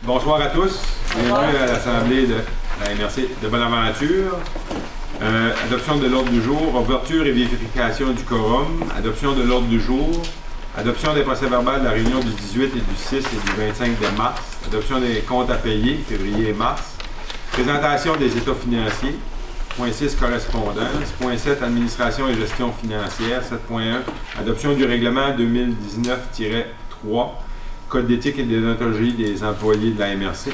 Bonsoir à tous. Bienvenue à l'Assemblée de la MRC de Bonaventure. Adoption de l'ordre du jour, ouverture et vérification du quorum, adoption de l'ordre du jour, adoption des procès-verbaux de la réunion du 18 et du 6 et du 25 de mars, adoption des comptes à payer, février et mars, présentation des états financiers, point 6, correspondance, point 7, administration et gestion financière, 7.1, adoption du règlement 2019-3, code d'éthique et de déontologie des employés de la MRC,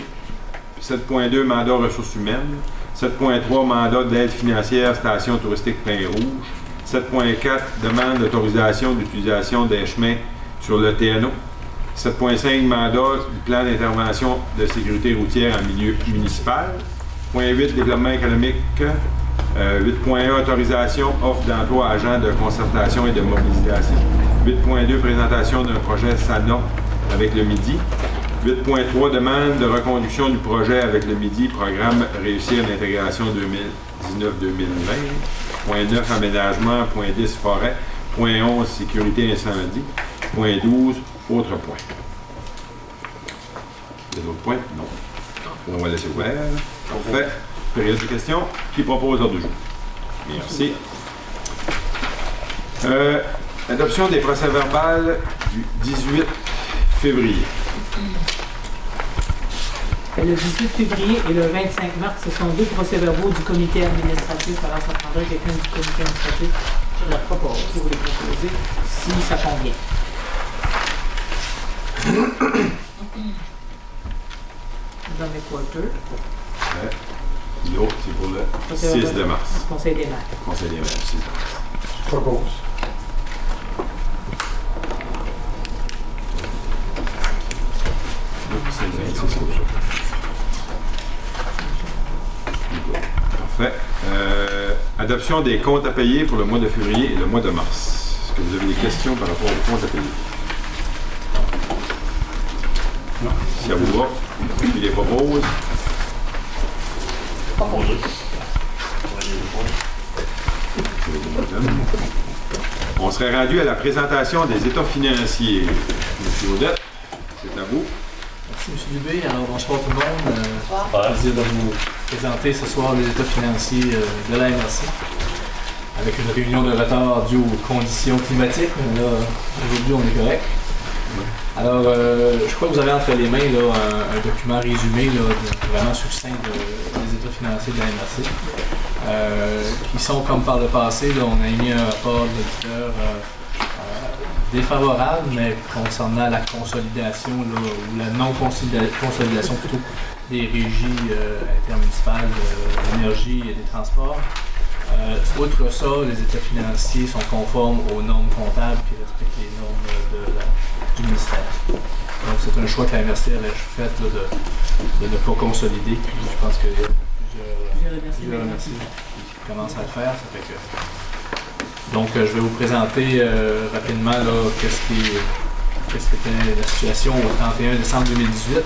7.2, mandat ressources humaines, 7.3, mandat d'aide financière, station touristique Pin-Rouge, 7.4, demande d'autorisation d'utilisation des chemins sur le TNO, 7.5, mandat du plan d'intervention de sécurité routière en milieu municipal, 8, développement économique, 8.1, autorisation, offre d'emploi, agent de concertation et de mobilisation, 8.2, présentation d'un projet SANA avec le Midi, 8.3, demande de reconduction du projet avec le Midi, programme Réussir l'intégration 2019-2020, point 9, aménagement, point 10, forêt, point 11, sécurité incendie, point 12, autres points. Il y a d'autres points? Non. On va laisser ouvert. Parfait. Période de questions. Qui propose l'ordre du jour? Merci. Adoption des procès-verbaux du 18 février. Le 18 février et le 25 mars, ce sont deux procès-verbaux du comité administratif. Alors, ça prendrait quelqu'un du comité administratif. Je la propose, si vous les proposez, si ça convient. Dans mes quarters. L'autre, c'est pour le 6 de mars. Conseil des maires. Conseil des maires, 6 de mars. Je propose. Parfait. Adoption des comptes à payer pour le mois de février et le mois de mars. Est-ce que vous avez des questions par rapport aux comptes à payer? Non. Si ça vous va, qui les propose? On serait rendu à la présentation des états financiers. Monsieur Audette, c'est à vous. Merci, M. Dubé. Alors, bonsoir tout le monde. Plaisir de vous présenter ce soir les états financiers de la MRC, avec une réunion de retard due aux conditions climatiques. Mais là, aujourd'hui, on est correct. Alors, je crois que vous avez entre les mains là, un document résumé là, vraiment succinct des états financiers de la MRC, qui sont comme par le passé. Là, on a émis un rapport d'auditeur défavorable, mais concernant la consolidation là, ou la non-consolidation plutôt des régies intermunicipales de l'énergie et des transports. Outre ça, les états financiers sont conformes aux normes comptables qui respectent les normes du ministère. Donc c'est un choix que la MRC avait fait là, de ne pas consolider. Puis je pense qu'il y a plusieurs MRC qui commencent à le faire. Ça fait que... Donc je vais vous présenter rapidement qu'est-ce qu'était la situation au 31 décembre 2018.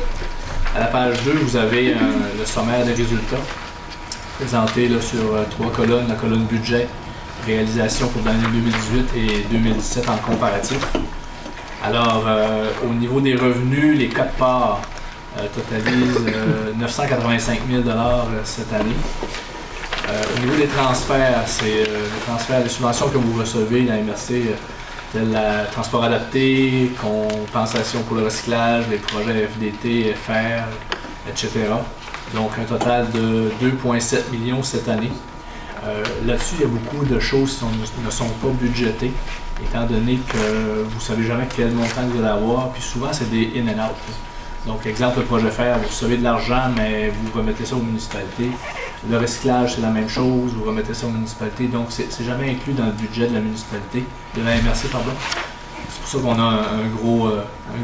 À la page 2, vous avez le sommaire des résultats présenté là, sur 3 colonnes, la colonne budget, réalisation pour l'année 2018 et 2017 en comparatif. Alors, au niveau des revenus, les 4 parts totalisent 985 000 cette année. Au niveau des transferts, c'est les transferts des subventions que vous recevez, la MRC, tel le transport adapté, compensation pour le recyclage, les projets FDT, FR, etc. Donc, un total de 2,7 millions cette année. Là-dessus, il y a beaucoup de choses qui ne sont pas budgétées, étant donné que vous ne savez jamais quel montant vous allez avoir, puis souvent, c'est des in and out. Donc, exemple, le projet FR, vous recevez de l'argent, mais vous remettez ça aux municipalités. Le recyclage, c'est la même chose, vous remettez ça aux municipalités. Donc, c'est jamais inclus dans le budget de la municipalité, de la MRC, pardon. C'est pour ça qu'on a un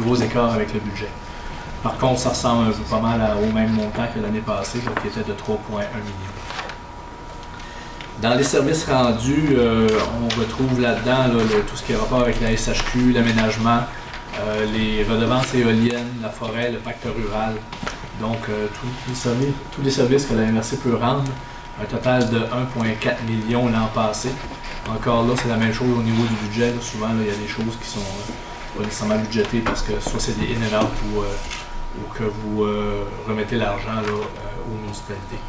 gros écart avec le budget. Par contre, ça ressemble pas mal au même montant que l'année passée, donc qui était de 3,1 millions. Dans les services rendus, on retrouve là-dedans tout ce qui est rapport avec la SHQ, l'aménagement, les redevances éoliennes, la forêt, le pacte rural. Donc, tous les services que la MRC peut rendre, un total de 1,4 million l'an passé. Encore là, c'est la même chose au niveau du budget. Là, souvent, là, il y a des choses qui sont pas nécessairement budgétées parce que soit c'est des in and out ou que vous remettez l'argent aux municipalités.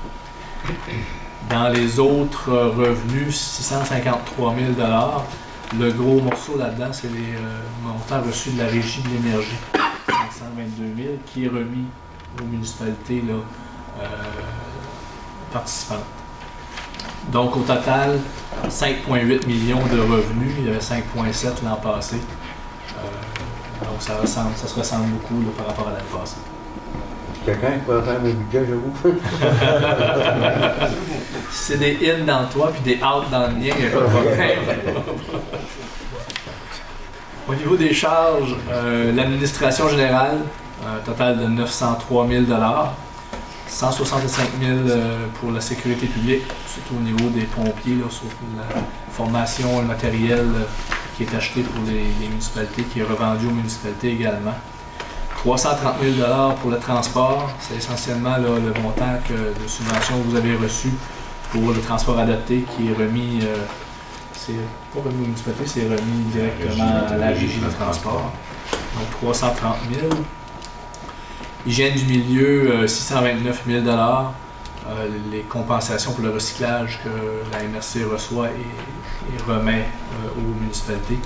Dans les autres revenus, 653 000 $, le gros morceau là-dedans, c'est les montants reçus de la Régie de l'énergie, 522 000 $, qui est remis aux municipalités participantes. Donc, au total, 5,8 millions de revenus. Il y avait 5,7 l'an passé. Donc, ça se ressemble beaucoup là, par rapport à l'année passée. Quelqu'un qui pourrait faire mes budgets, j'avoue. Si c'est des in dans toi puis des out dans le mien, il n'y a pas de problème. Au niveau des charges, l'administration générale, un total de 903 000 $, 165 000 pour la sécurité publique, surtout au niveau des pompiers, là, sur la formation, le matériel qui est acheté pour les municipalités, qui est revendu aux municipalités également. 330 000 $ pour le transport, c'est essentiellement là, le montant de subvention que vous avez reçu pour le transport adapté qui est remis, c'est pas remis aux municipalités, c'est remis directement à la Régie de transport. Donc 330 000. Hygiène du milieu, 629 000 $. Les compensations pour le recyclage que la MRC reçoit et remet aux municipalités.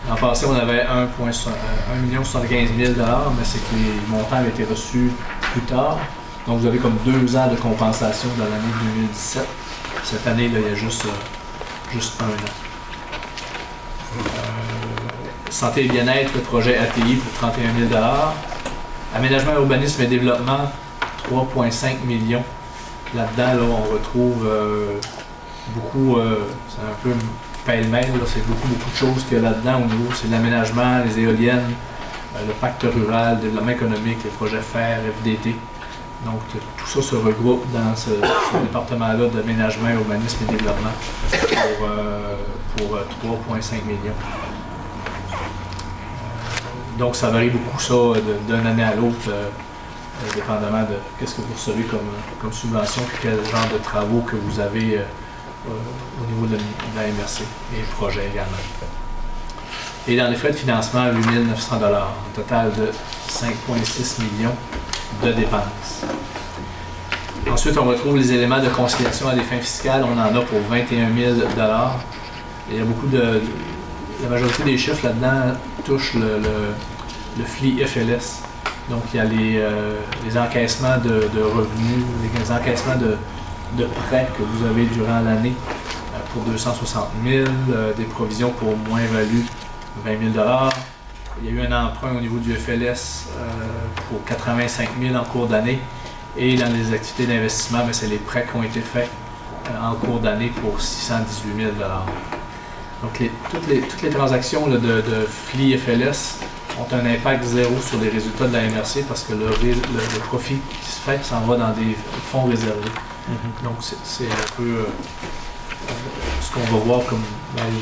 L'an passé, on avait 1 75 000 $, mais c'est que les montants avaient été reçus plus tard. Donc, vous avez comme 2 ans de compensation dans l'année 2017. Cette année, là, il y a juste 1 an. Santé et bien-être, le projet ATI pour 31 000 $. Aménagement, urbanisme et développement, 3,5 millions. Là-dedans, là, on retrouve beaucoup, c'est un peu pêle-mêle, c'est beaucoup de choses qu'il y a là-dedans au niveau, c'est l'aménagement, les éoliennes, le pacte rural, le développement économique, les projets FER, FDT. Donc, tout ça se regroupe dans ce département-là d'aménagement, urbanisme et développement pour 3,5 millions. Donc, ça varie beaucoup, ça, d'une année à l'autre, dépendamment de ce que vous recevez comme subvention et quel genre de travaux que vous avez au niveau de la MRC et projets également. Et dans les frais de financement, 8 900 $, un total de 5,6 millions de dépenses. Ensuite, on retrouve les éléments de conciliation à des fins fiscales. On en a pour 21 000 $. Il y a beaucoup de... La majorité des chiffres là-dedans touchent le FLI FLS. Donc, il y a les encaissements de revenus, les encaissements de prêts que vous avez durant l'année pour 260 000, des provisions pour moins-value 20 000 $. Il y a eu un emprunt au niveau du FLS pour 85 000 en cours d'année. Et dans les activités d'investissement, c'est les prêts qui ont été faits en cours d'année pour 618 000 $. Donc, toutes les transactions là, de FLI FLS ont un impact zéro sur les résultats de la MRC parce que le profit qui se fait s'en va dans des fonds réservés. Donc, c'est un peu ce qu'on va voir comme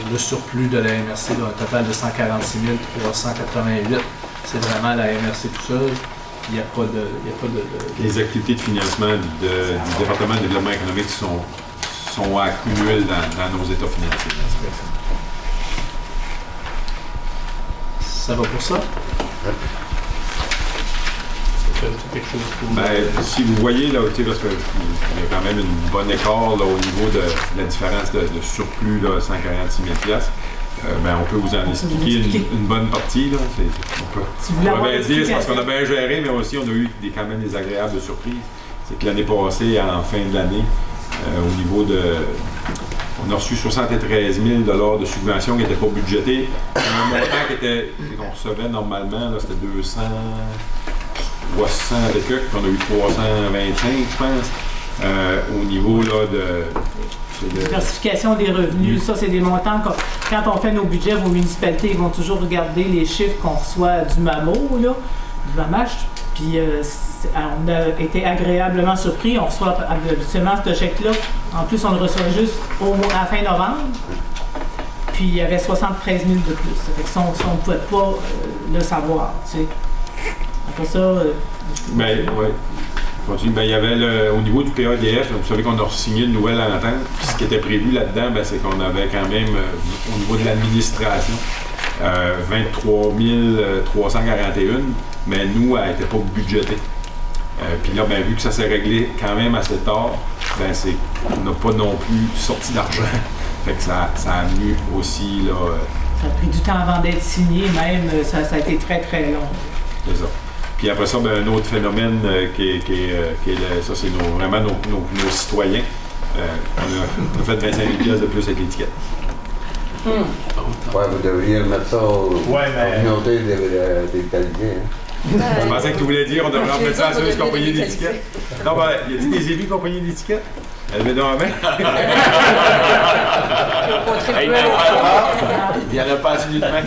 le surplus de la MRC, là, un total de 146 388. C'est vraiment la MRC tout seul. Il n'y a pas de... Les activités de financement du département de développement économique sont à cumul dans nos états financiers. Ça va pour ça? Quelque chose pour... Si vous voyez, là, parce qu'il y a quand même une bonne écart là, au niveau de la différence de surplus, là, 146 000 $, on peut vous en expliquer une bonne partie. Là. On va bien dire, c'est parce qu'on a bien géré, mais aussi on a eu quand même des agréables surprises. C'est que l'année passée, en fin de l'année, au niveau de... On a reçu 73 000 $ de subventions qui n'étaient pas budgétées. Un montant qu'on recevait normalement, c'était 200, 300 avec eux, puis on a eu 325, je pense. Au niveau là, de diversification des revenus, ça c'est des montants. Quand on fait nos budgets, vos municipalités ils vont toujours regarder les chiffres qu'on reçoit du MAMO, là, du MAMACH. Puis on a été agréablement surpris. On reçoit habituellement ce chèque-là. En plus, on le reçoit juste à fin novembre. Puis il y avait 73 000 de plus. Ça fait que ça, on ne pouvait pas le savoir. Tu sais. Après ça. Il y avait au niveau du PADF, vous savez qu'on a signé une nouvelle entente. Puis ce qui était prévu là-dedans, c'est qu'on avait quand même, au niveau de l'administration, 23 341, mais nous, elle n'était pas budgétée. Puis là, ben, vu que ça s'est réglé quand même assez tard, ben, on n'a pas non plus sorti d'argent. Fait que ça a amené aussi, là... Ça a pris du temps avant d'être signé, même, ça a été très, très long. C'est ça. Puis après ça, ben, un autre phénomène ça, c'est vraiment nos citoyens. On a fait 25 000 de plus avec l'étiquette. Ouais, vous devriez remettre ça aux communautés dévitalisées. Je pensais que tu voulais dire on devrait remettre ça à ceux qui compagnies d'étiquette. Non, ben, y a-t-il des élus compagnies d'étiquette? Elle met dans la main. Il n'y en a pas assez de main.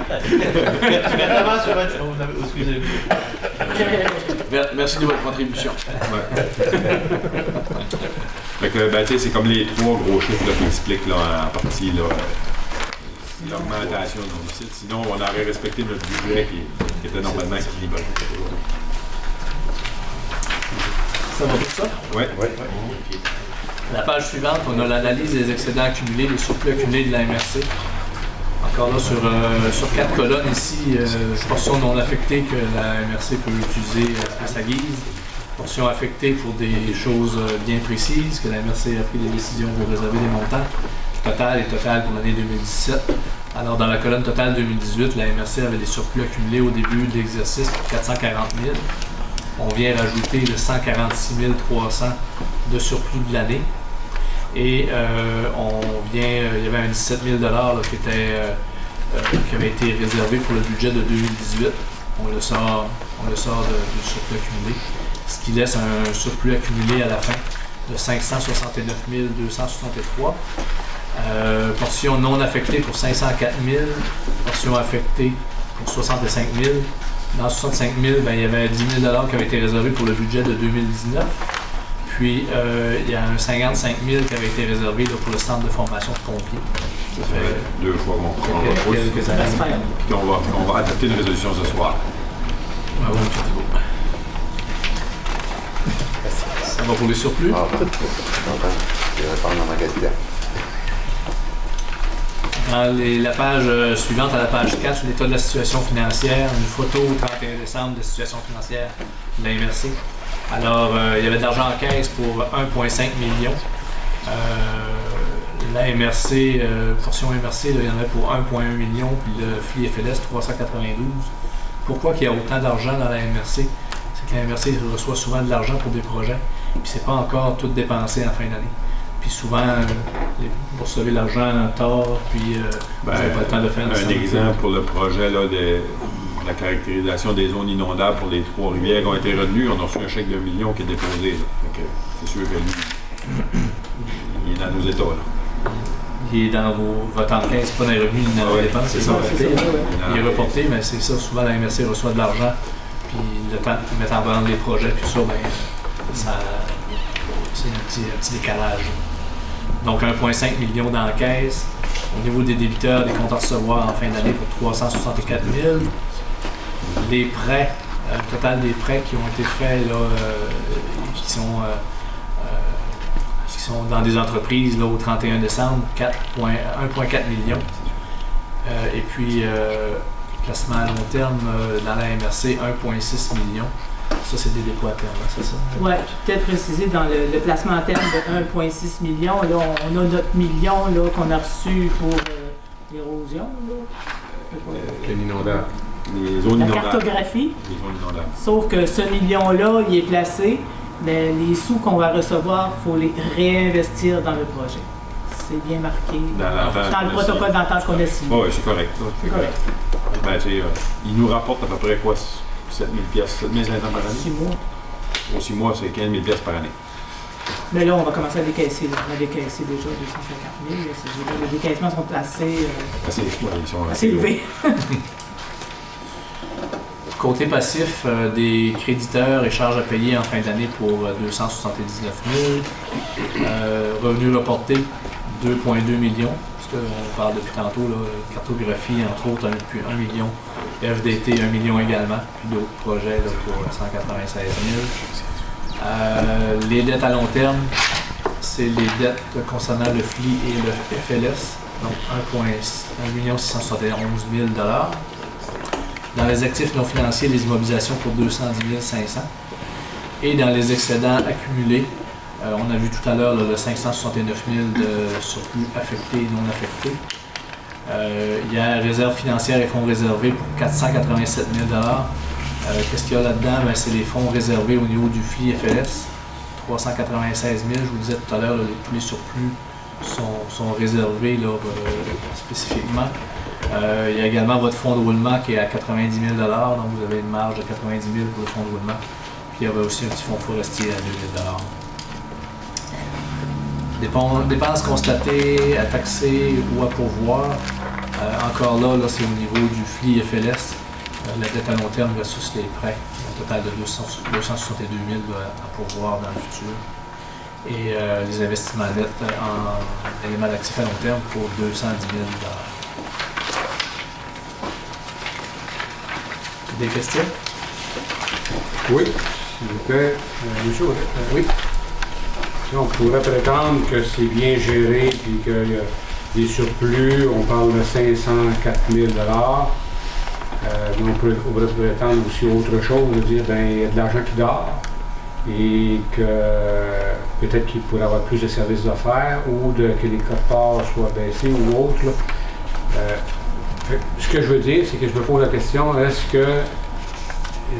Merci de votre contribution. Ouais. Fait que, ben, tu sais, c'est comme les 3 gros chiffres là, qui expliquent là, en partie là, l'augmentation de nos sites. Sinon, on aurait respecté notre budget qui était normalement équilibré. Ça va pour ça? Oui. La page suivante, on a l'analyse des excédents accumulés, les surplus accumulés de la MRC. Encore là, sur 4 colonnes ici, portion non affectée que la MRC peut utiliser à sa guise. Portion affectée pour des choses bien précises, que la MRC a pris des décisions pour réserver des montants. Total pour l'année 2017. Alors, dans la colonne totale 2018, la MRC avait des surplus accumulés au début de l'exercice pour 440 000. On vient rajouter le 146 300 de surplus de l'année. Et il y avait un 17 000 là, qui avait été réservé pour le budget de 2018. On le sort du surplus accumulé, ce qui laisse un surplus accumulé à la fin de 569 263. Portion non affectée pour 504 000, portion affectée pour 65 000. Dans 65 000, ben, il y avait 10 000 qui avaient été réservés pour le budget de 2019. Puis, il y a un 55 000 qui avait été réservé là, pour le centre de formation de pompiers. Ça fait 2 fois qu'on va quelques années. Puis on va adopter une résolution ce soir. Bravo, M. Thibault. Ça va pour les surplus? Ah, je vais répondre à ma question. Dans la page suivante, à la page 4, l'état de la situation financière, une photo au 31 décembre de la situation financière de la MRC. Alors, il y avait de l'argent en caisse pour 1,5 million. La MRC, portion MRC, là, il y en avait pour 1,1 million, puis le FLI FLS 392. Pourquoi il y a autant d'argent dans la MRC? C'est que la MRC reçoit souvent de l'argent pour des projets, puis c'est pas encore tout dépensé en fin d'année. Puis souvent, vous recevez l'argent en tort, puis vous n'avez pas le temps de faire un exemple pour le projet là, de la caractérisation des zones inondables pour les 3 rivières qui ont été retenues. On a reçu un chèque de 1 million qui est déposé. C'est sûr que lui, il est dans nos états. Là. Il est dans votre encaisse, pas dans les revenus, ni dans les dépenses. C'est ça. Il est reporté, mais c'est ça. Souvent, la MRC reçoit de l'argent, puis le temps de mettre en branle les projets, puis ça, ben, c'est un petit décalage. Donc 1,5 million dans la caisse. Au niveau des débiteurs, des comptes à recevoir en fin d'année pour 364 000. Les prêts, le total des prêts qui ont été faits, là, qui sont dans des entreprises là, au 31 décembre, 1,4 million. Et puis, placement à long terme dans la MRC, 1,6 million. Ça, c'est des dépôts à terme, hein, c'est ça? Oui, peut-être préciser dans le placement à terme de 1,6 million, là, on a notre million là, qu'on a reçu pour l'érosion. L'inondable. Les zones La inondables. cartographie. Les zones inondables. Sauf que ce million-là, il est placé, mais les sous qu'on va recevoir, il faut les réinvestir dans le projet. C'est bien marqué dans le protocole d'entente qu'on a signé. Oui, c'est correct. C'est correct. Ben, tu sais, il nous rapporte à peu près quoi? 7 000 $, 7 500 par année? 6 mois. Au 6 mois, c'est 15 000 $ par année. Mais là, on va commencer à décaisser. Là. On a décaissé déjà 250 000. Les décaissements sont assez, Ils sont assez élevés. Côté passif, des créditeurs et charges à payer en fin d'année pour 279 000. Revenus reportés, 2,2 millions. Parce qu'on parle depuis tantôt, là, cartographie, entre autres, 1 million. FDT, 1 million également. Puis d'autres projets là, pour 196 000. Les dettes à long terme, c'est les dettes concernant le FLI et le FLS. donc 1 671 000 $. Dans les actifs non financiers, les immobilisations pour 210 500 $. Et dans les excédents accumulés, on a vu tout à l'heure le 569 000 $ de surplus affectés et non affectés. Il y a réserve financière et fonds réservés pour 487 000 $. Qu'est-ce qu'il y a là-dedans? C'est les fonds réservés au niveau du FLS, 396 000 $. Je vous disais tout à l'heure, tous les surplus sont réservés là, spécifiquement. Il y a également votre fonds de roulement qui est à 90 000 $, donc vous avez une marge de 90 000 $ pour le fonds de roulement. Puis il y avait aussi un petit fonds forestier à 2 000 $. Dépenses constatées à taxer ou à pourvoir. Encore là, c'est au niveau du FLI FLS, la dette à long terme versus les prêts, un total de 262 000 $ à pourvoir dans le futur. Et les investissements nets en éléments d'actifs à long terme pour 210 000 $. Des questions? Oui, s'il vous plaît. Monsieur Audet, oui. On pourrait prétendre que c'est bien géré et qu'il y a des surplus. On parle de 504 000 $. Mais on pourrait prétendre aussi autre chose, de dire il y a de l'argent qui dort et que peut-être qu'il pourrait y avoir plus de services d'affaires ou que les cotes-parts soient baissés ou autres. Ce que je veux dire, c'est que je me pose la question, est-ce que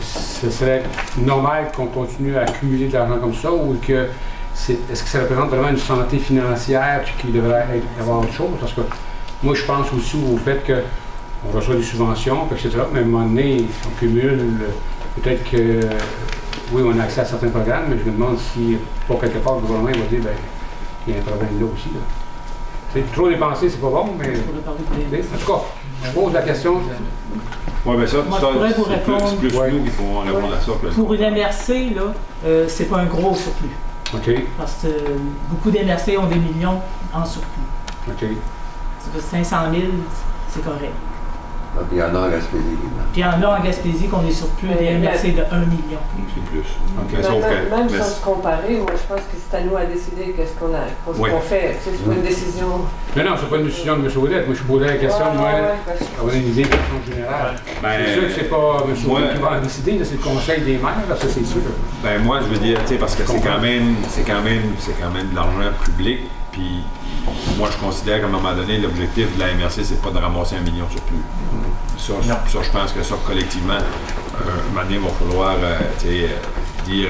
ce serait normal qu'on continue à accumuler de l'argent comme ça ou que est-ce que ça représente vraiment une santé financière qui devrait avoir autre chose? Parce que moi, je pense aussi au fait qu'on reçoit des subventions, etc. Mais à un moment donné, on cumule, peut-être que, oui, on a accès à certains programmes, mais je me demande si, pas quelque part, le gouvernement va dire, il y a un problème là aussi. Là. Trop dépenser, c'est pas bon, mais. En tout cas, je pose la question. Oui, bien ça, Moi, je pourrais vous répondre. C'est plus nous qui pourront répondre à ça. Pour une MRC, là, c'est pas un gros surplus. OK. Parce que beaucoup d'MRC ont des millions en surplus. OK. Ça fait 500 000, c'est correct. Puis il y en a en Gaspésie. Puis il y en a en Gaspésie qu'on est surplus des MRC de 1 million. C'est plus. Okay. Même sans se comparer, moi je pense que c'est à nous à décider qu'est-ce qu'on fait. C'est pas une décision. Non, c'est pas une décision de M. Audet. Moi, je posais la question, avoir une idée de façon générale. C'est sûr que c'est pas M. Audet qui va en décider, c'est le conseil des maires, ça c'est sûr. Moi, je veux dire, parce que c'est quand même de l'argent public, puis moi, je considère qu'à un moment donné, l'objectif de la MRC, c'est pas de ramasser 1 million de surplus. Ça, je pense que ça, collectivement, un moment donné, il va falloir dire...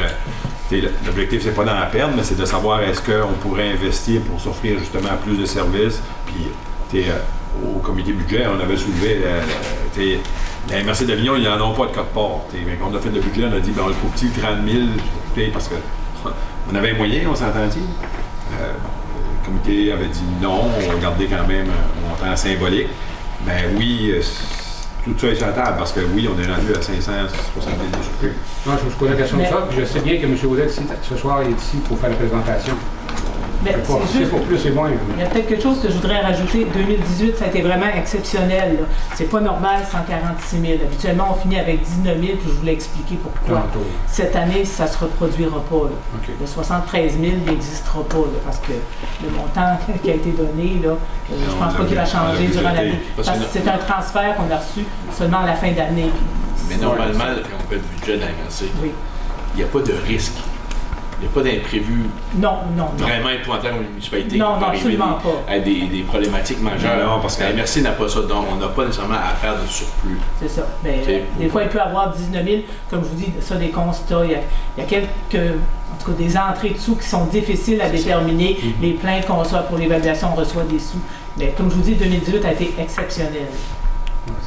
l'objectif, c'est pas d'en perdre, mais c'est de savoir est-ce qu'on pourrait investir pour s'offrir justement plus de services. Puis, au comité budget, on avait soulevé la MRC d'Avignon, ils n'en ont pas de code-part. Quand on a fait le budget, on a dit on le trouve-t-il 30 000 parce qu'on avait un moyen, on s'entend-il? Le comité avait dit non, on va garder quand même un montant symbolique. Mais oui, tout ça est sur la table parce que oui, on est rendu à 570 000 surplus. Non, je vous pose la question de ça, puis je sais bien que M. Audet, ce soir, est ici pour faire la présentation. Mais c'est juste, pour plus et moins. Il y a peut-être quelque chose que je voudrais rajouter. 2018, ça a été vraiment exceptionnel. Là. C'est pas normal, 146 000. Habituellement, on finit avec 19 000, puis je voulais expliquer pourquoi. Cette année, ça ne se reproduira pas. Là. Okay. Le 73 000 n'existera pas, là, parce que le montant qui a été donné, là, je ne pense pas qu'il va changer durant l'année. Parce que c'est un transfert qu'on a reçu seulement à la fin d'année. Mais normalement, quand on fait le budget de la MRC, il n'y a pas de risque. Il n'y a pas d'imprévu vraiment épouvantable aux municipalités. Non, absolument pas. Des problématiques majeures. Non, parce que la MRC n'a pas ça, donc on n'a pas nécessairement à faire de surplus. C'est ça. Mais, des fois, il peut y avoir 19 000, comme je vous dis, ça, des constats. Il y a quelques, en tout cas, des entrées de sous qui sont difficiles à déterminer. Les plaintes qu'on reçoit pour l'évaluation, on reçoit des sous. Mais comme je vous dis, 2018 a été exceptionnel.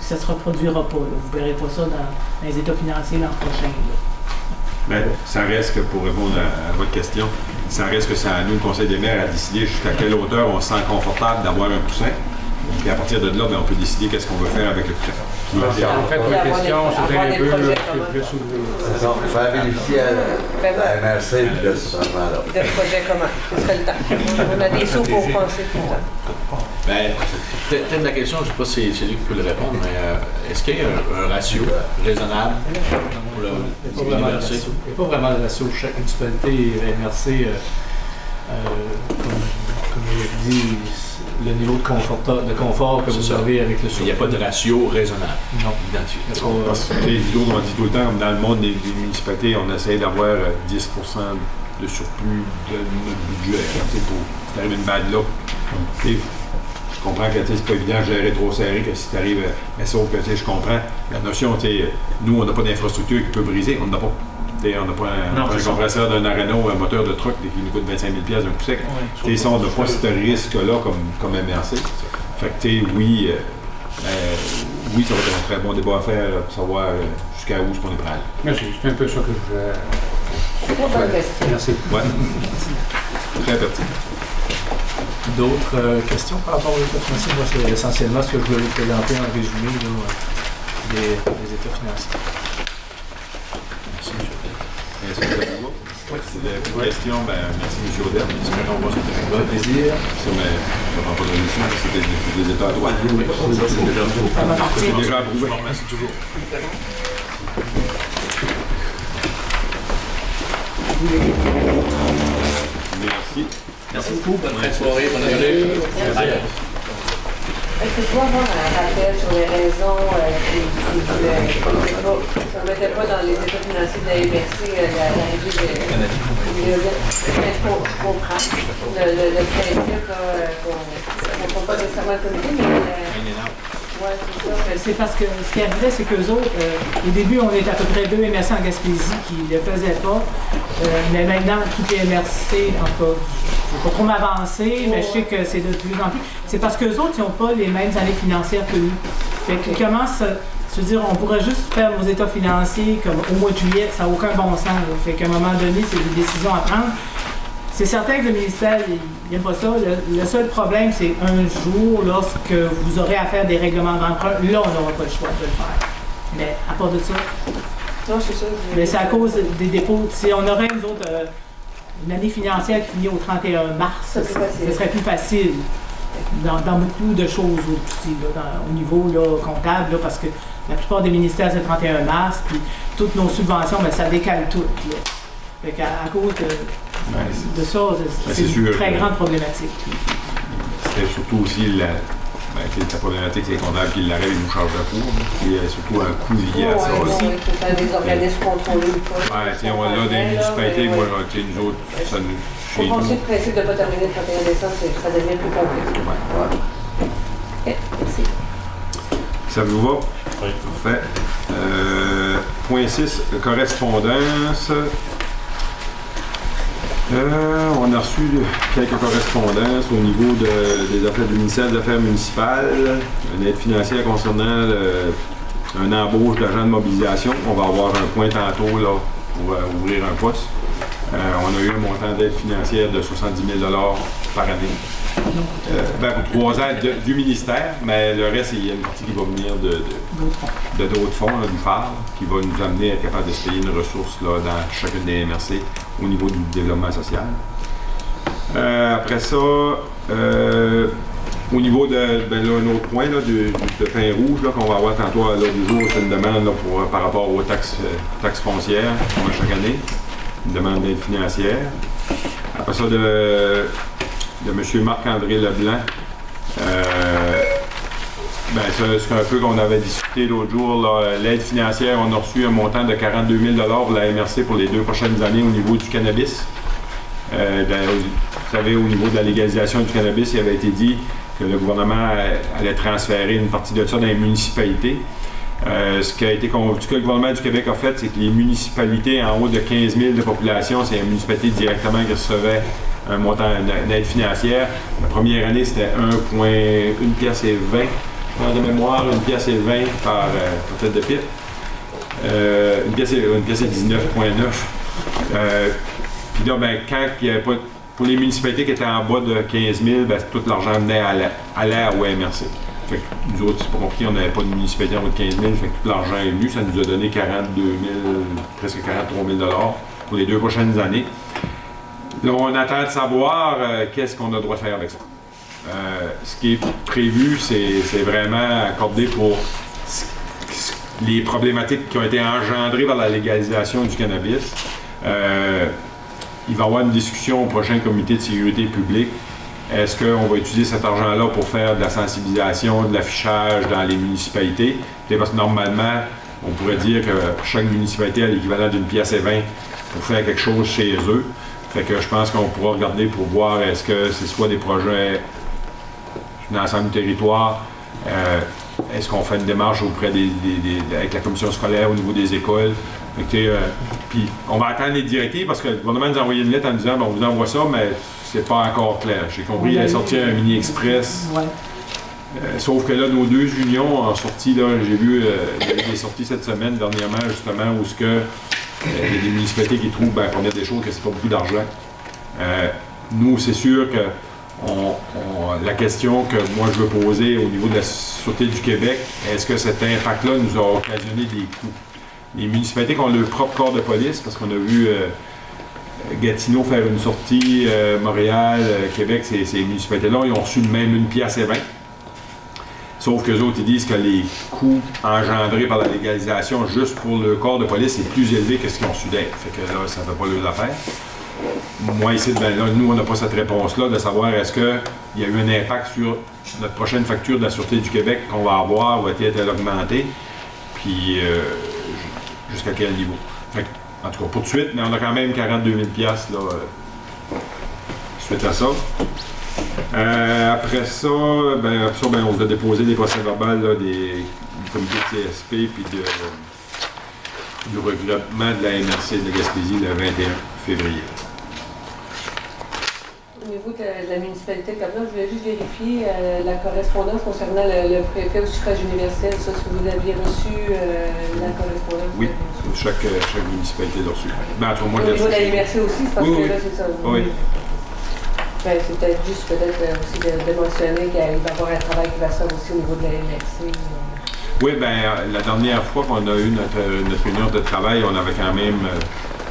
Ça ne se reproduira pas. Là. Vous ne verrez pas ça dans les états financiers l'an prochain. Là. Mais ça reste que, pour répondre à votre question, ça reste que c'est à nous, le Conseil des maires, à décider jusqu'à quelle hauteur on se sent confortable d'avoir un coussin. Et à partir de là, on peut décider qu'est-ce qu'on veut faire avec le coussin. En fait, votre question, c'était un peu faire bénéficier à la MRC de ce changement-là. Des projets communs, ce serait le temps. On a des sous pour penser tout le temps. Peut-être la question, je ne sais pas si c'est lui qui peut le répondre, mais est-ce qu'il y a un ratio raisonnable pour le MRC? Il n'y a pas vraiment de ratio. Chaque municipalité et la MRC, comme je l'ai dit, le niveau de confort que C'est vous ça. avez avec le Il n'y a pas de ratio raisonnable. Non. Identifié. Parce que nous autres, on dit tout le temps, dans le monde des municipalités, on essaie d'avoir 10% de surplus de notre budget. Tu sais, pour si t'arrives une bad là, tu sais, je comprends que tu sais, c'est pas évident de gérer trop serré que si tu arrives. Mais sauf que tu sais, je comprends la notion, tu sais, nous, on n'a pas d'infrastructure qui peut briser, on n'a pas. Tu sais, on n'a pas un compresseur d'un Arena ou un moteur de truck qui nous coûte 25 000 d'un coup sec. Tu sais, ça, on n'a pas ce risque-là comme MRC. Fait que, tu sais, oui, ça va être un très bon débat à faire pour savoir jusqu'à où est-ce qu'on est prêt à aller. Merci, c'est un peu ça que je voulais. Très bonne question. Merci. Ouais. Très pertinent. D'autres questions par rapport aux états financiers? Moi, c'est essentiellement ce que je voulais vous présenter en résumé là, des états financiers. Merci, M. Odette. Est-ce que vous avez une autre question? Ben, merci, M. Odette. Espérons voir cette Ça fait plaisir. Ça, mais je ne prends pas de rémission, c'était des états à droite. Ça, c'est déjà approuvé. Ça va partir. C'est déjà Je approuvé. vous remercie toujours. Merci. Merci beaucoup. Bonne fin de soirée. Bonne journée. Bye. Est-ce que tu dois avoir un rappel sur les raisons qui ne mettaient pas dans les états financiers de la MRC, l'arrivée de je comprends le principe qu'on ne comprend pas nécessairement le comité, mais ouais, c'est ça. C'est parce que ce qui arrivait, c'est qu'eux autres, au début, on était à peu près 2 MRC en Gaspésie qui ne le faisaient pas. Mais maintenant, toutes les MRC, en tout cas, je ne vais pas trop m'avancer, mais je sais que c'est de plus en plus. C'est parce qu'eux autres, ils n'ont pas les mêmes années financières que nous. Fait qu'ils commencent, je veux dire, on pourrait juste faire nos états financiers comme au mois de juillet, ça n'a aucun bon sens. Là. Fait qu'à un moment donné, c'est des décisions à prendre. C'est certain que le ministère, il n'aime pas ça. Le seul problème, c'est un jour, lorsque vous aurez à faire des règlements d'emprunt, là, on n'aura pas le choix de le faire. Mais à part de ça, Non, c'est ça. mais c'est à cause des dépôts. Si on aurait, nous autres, une année financière qui finit au 31 mars, Ça, c'est facile. ce serait plus facile dans beaucoup de choses aussi, là, au niveau là, comptable, là, parce que la plupart des ministères, c'est le 31 mars, puis toutes nos subventions, ben, ça décale tout. Là. Fait qu'à cause de ça, c'est une sûr très que- grande problématique. C'était surtout aussi la problématique, c'est les comptables qui l'arrêtent, ils nous chargent la cour. Il y a surtout un coût lié à ça aussi. Il faut faire des organismes contrôlés ou pas. Ouais, tiens, on a des municipalités, moi, tu sais, nous autres, ça nous. Pour Chez penser nous. le principe de ne pas terminer le 31 décembre, ça devient plus complexe. Ouais. Ok, merci. Ça vous va? Oui. Parfait. Point 6, correspondance. On a reçu quelques correspondances au niveau des affaires du ministère des Affaires municipales, une aide financière concernant un embauche d'agent de mobilisation. On va avoir un point tantôt là, pour ouvrir un poste. On a eu un montant d'aide financière de 70 000 par année. Pour 3 ans du ministère, mais le reste, il y a une partie qui va venir de d'autres fonds, là, du phare, qui va nous amener à être capable de se payer une ressource là, dans chacune des MRC au niveau du développement social. Après ça, au niveau de un autre point là, de pain rouge là, qu'on va avoir tantôt à l'ordre du jour, c'est une demande là, par rapport aux taxes foncières qu'on a chaque année, une demande d'aide financière. Après ça, de M. Marc-André Leblanc. C'est un peu qu'on avait discuté l'autre jour. L'aide financière, on a reçu un montant de 42 000 pour la MRC pour les 2 prochaines années au niveau du cannabis. Vous savez, au niveau de la légalisation du cannabis, il avait été dit que le gouvernement allait transférer une partie de ça dans les municipalités. Ce que le gouvernement du Québec a fait, c'est que les municipalités en haut de 15 000 de population, c'est une municipalité directement qui recevait un montant d'aide financière. La première année, c'était 1 pièce et 20. De mémoire, 1 pièce et 20 par tête de pipe. 1 pièce et 19,9. Puis là, quand il n'y avait pas... Pour les municipalités qui étaient en bas de 15 000, tout l'argent venait allait à OMRC. Fait que nous autres, c'est pas compliqué, on n'avait pas de municipalité en haut de 15 000, fait que tout l'argent est venu. Ça nous a donné 42 000, presque 43 000 pour les 2 prochaines années. Là, on attend de savoir qu'est-ce qu'on a le droit de faire avec ça. Ce qui est prévu, c'est vraiment accordé pour les problématiques qui ont été engendrées par la légalisation du cannabis. Il va y avoir une discussion au prochain comité de sécurité publique Est-ce qu'on va utiliser cet argent-là pour faire de la sensibilisation, de l'affichage dans les municipalités? Parce que normalement, on pourrait dire que chaque municipalité a l'équivalent d'une pièce et 20 pour faire quelque chose chez eux. Fait que je pense qu'on pourra regarder pour voir est-ce que c'est soit des projets dans l'ensemble du territoire, est-ce qu'on fait une démarche auprès avec la commission scolaire au niveau des écoles. Puis on va attendre les directives parce que le gouvernement nous a envoyé une lettre en disant on vous envoie ça, mais c'est pas encore clair. J'ai compris qu'il allait sortir un mini-express. Ouais. Sauf que là, nos deux unions ont sorti, là, j'ai vu des sorties cette semaine, dernièrement, justement, où il y a des municipalités qui trouvent qu'on met des choses que c'est pas beaucoup d'argent. Nous, c'est sûr que la question que moi je veux poser au niveau de la Sûreté du Québec, est-ce que cet impact-là nous a occasionné des coûts? Les municipalités qui ont leur propre corps de police, parce qu'on a vu Gatineau faire une sortie, Montréal, Québec, ces municipalités-là, ils ont reçu même une pièce et 20. Sauf qu'eux autres, ils disent que les coûts engendrés par la légalisation juste pour le corps de police est plus élevé que ce qu'ils ont su d'être. Fait que là, ça ne fait pas leurs affaires. Moi, ici, là, nous, on n'a pas cette réponse-là de savoir est-ce qu'il y a eu un impact sur notre prochaine facture de la Sûreté du Québec qu'on va avoir, va-t-elle augmenter, puis jusqu'à quel niveau. Fait que, en tout cas, pas de suite, mais on a quand même 42 000 $, là, suite à ça. Après ça, on va déposer des procès-verbales du comité de CSP puis du regroupement de la MRC de Gaspésie le 21 février. Au niveau de la municipalité de Cap-Nord, je voulais juste vérifier la correspondance concernant le préfet au suffrage universel. Ça, si vous aviez reçu la correspondance? Oui, chaque municipalité l'a reçu. Ben, moi, au niveau de la MRC aussi, c'est parce que là, c'est ça. Oui. Ben, c'est peut-être juste aussi de mentionner qu'il va y avoir un travail qui va se faire aussi au niveau de la MRC. Oui, la dernière fois qu'on a eu notre réunion de travail, on avait quand même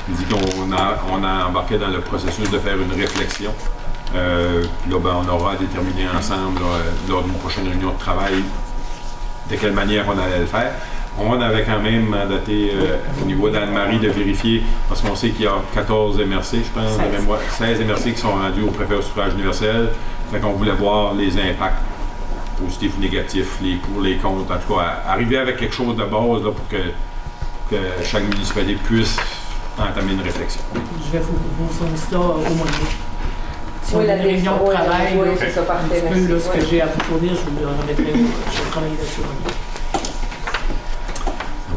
dit qu'on a embarqué dans le processus de faire une réflexion. Puis là, on aura à déterminer ensemble lors d'une prochaine réunion de travail de quelle manière on allait le faire. On avait quand même mandaté au niveau d'Anne-Marie de vérifier, parce qu'on sait qu'il y a 14 MRC, je pense, 16 MRC qui sont rendus au préfet au suffrage universel. Fait qu'on voulait voir les impacts positifs ou négatifs, les pour, les contre, en tout cas, arriver avec quelque chose de base là, pour que chaque municipalité puisse entamer une réflexion. Je vais vous fournir ça au mois de mai. Si on a une réunion de travail, c'est ça, parfait, un petit peu ce que j'ai à vous fournir, je vous le remettrai, je vais travailler là-dessus.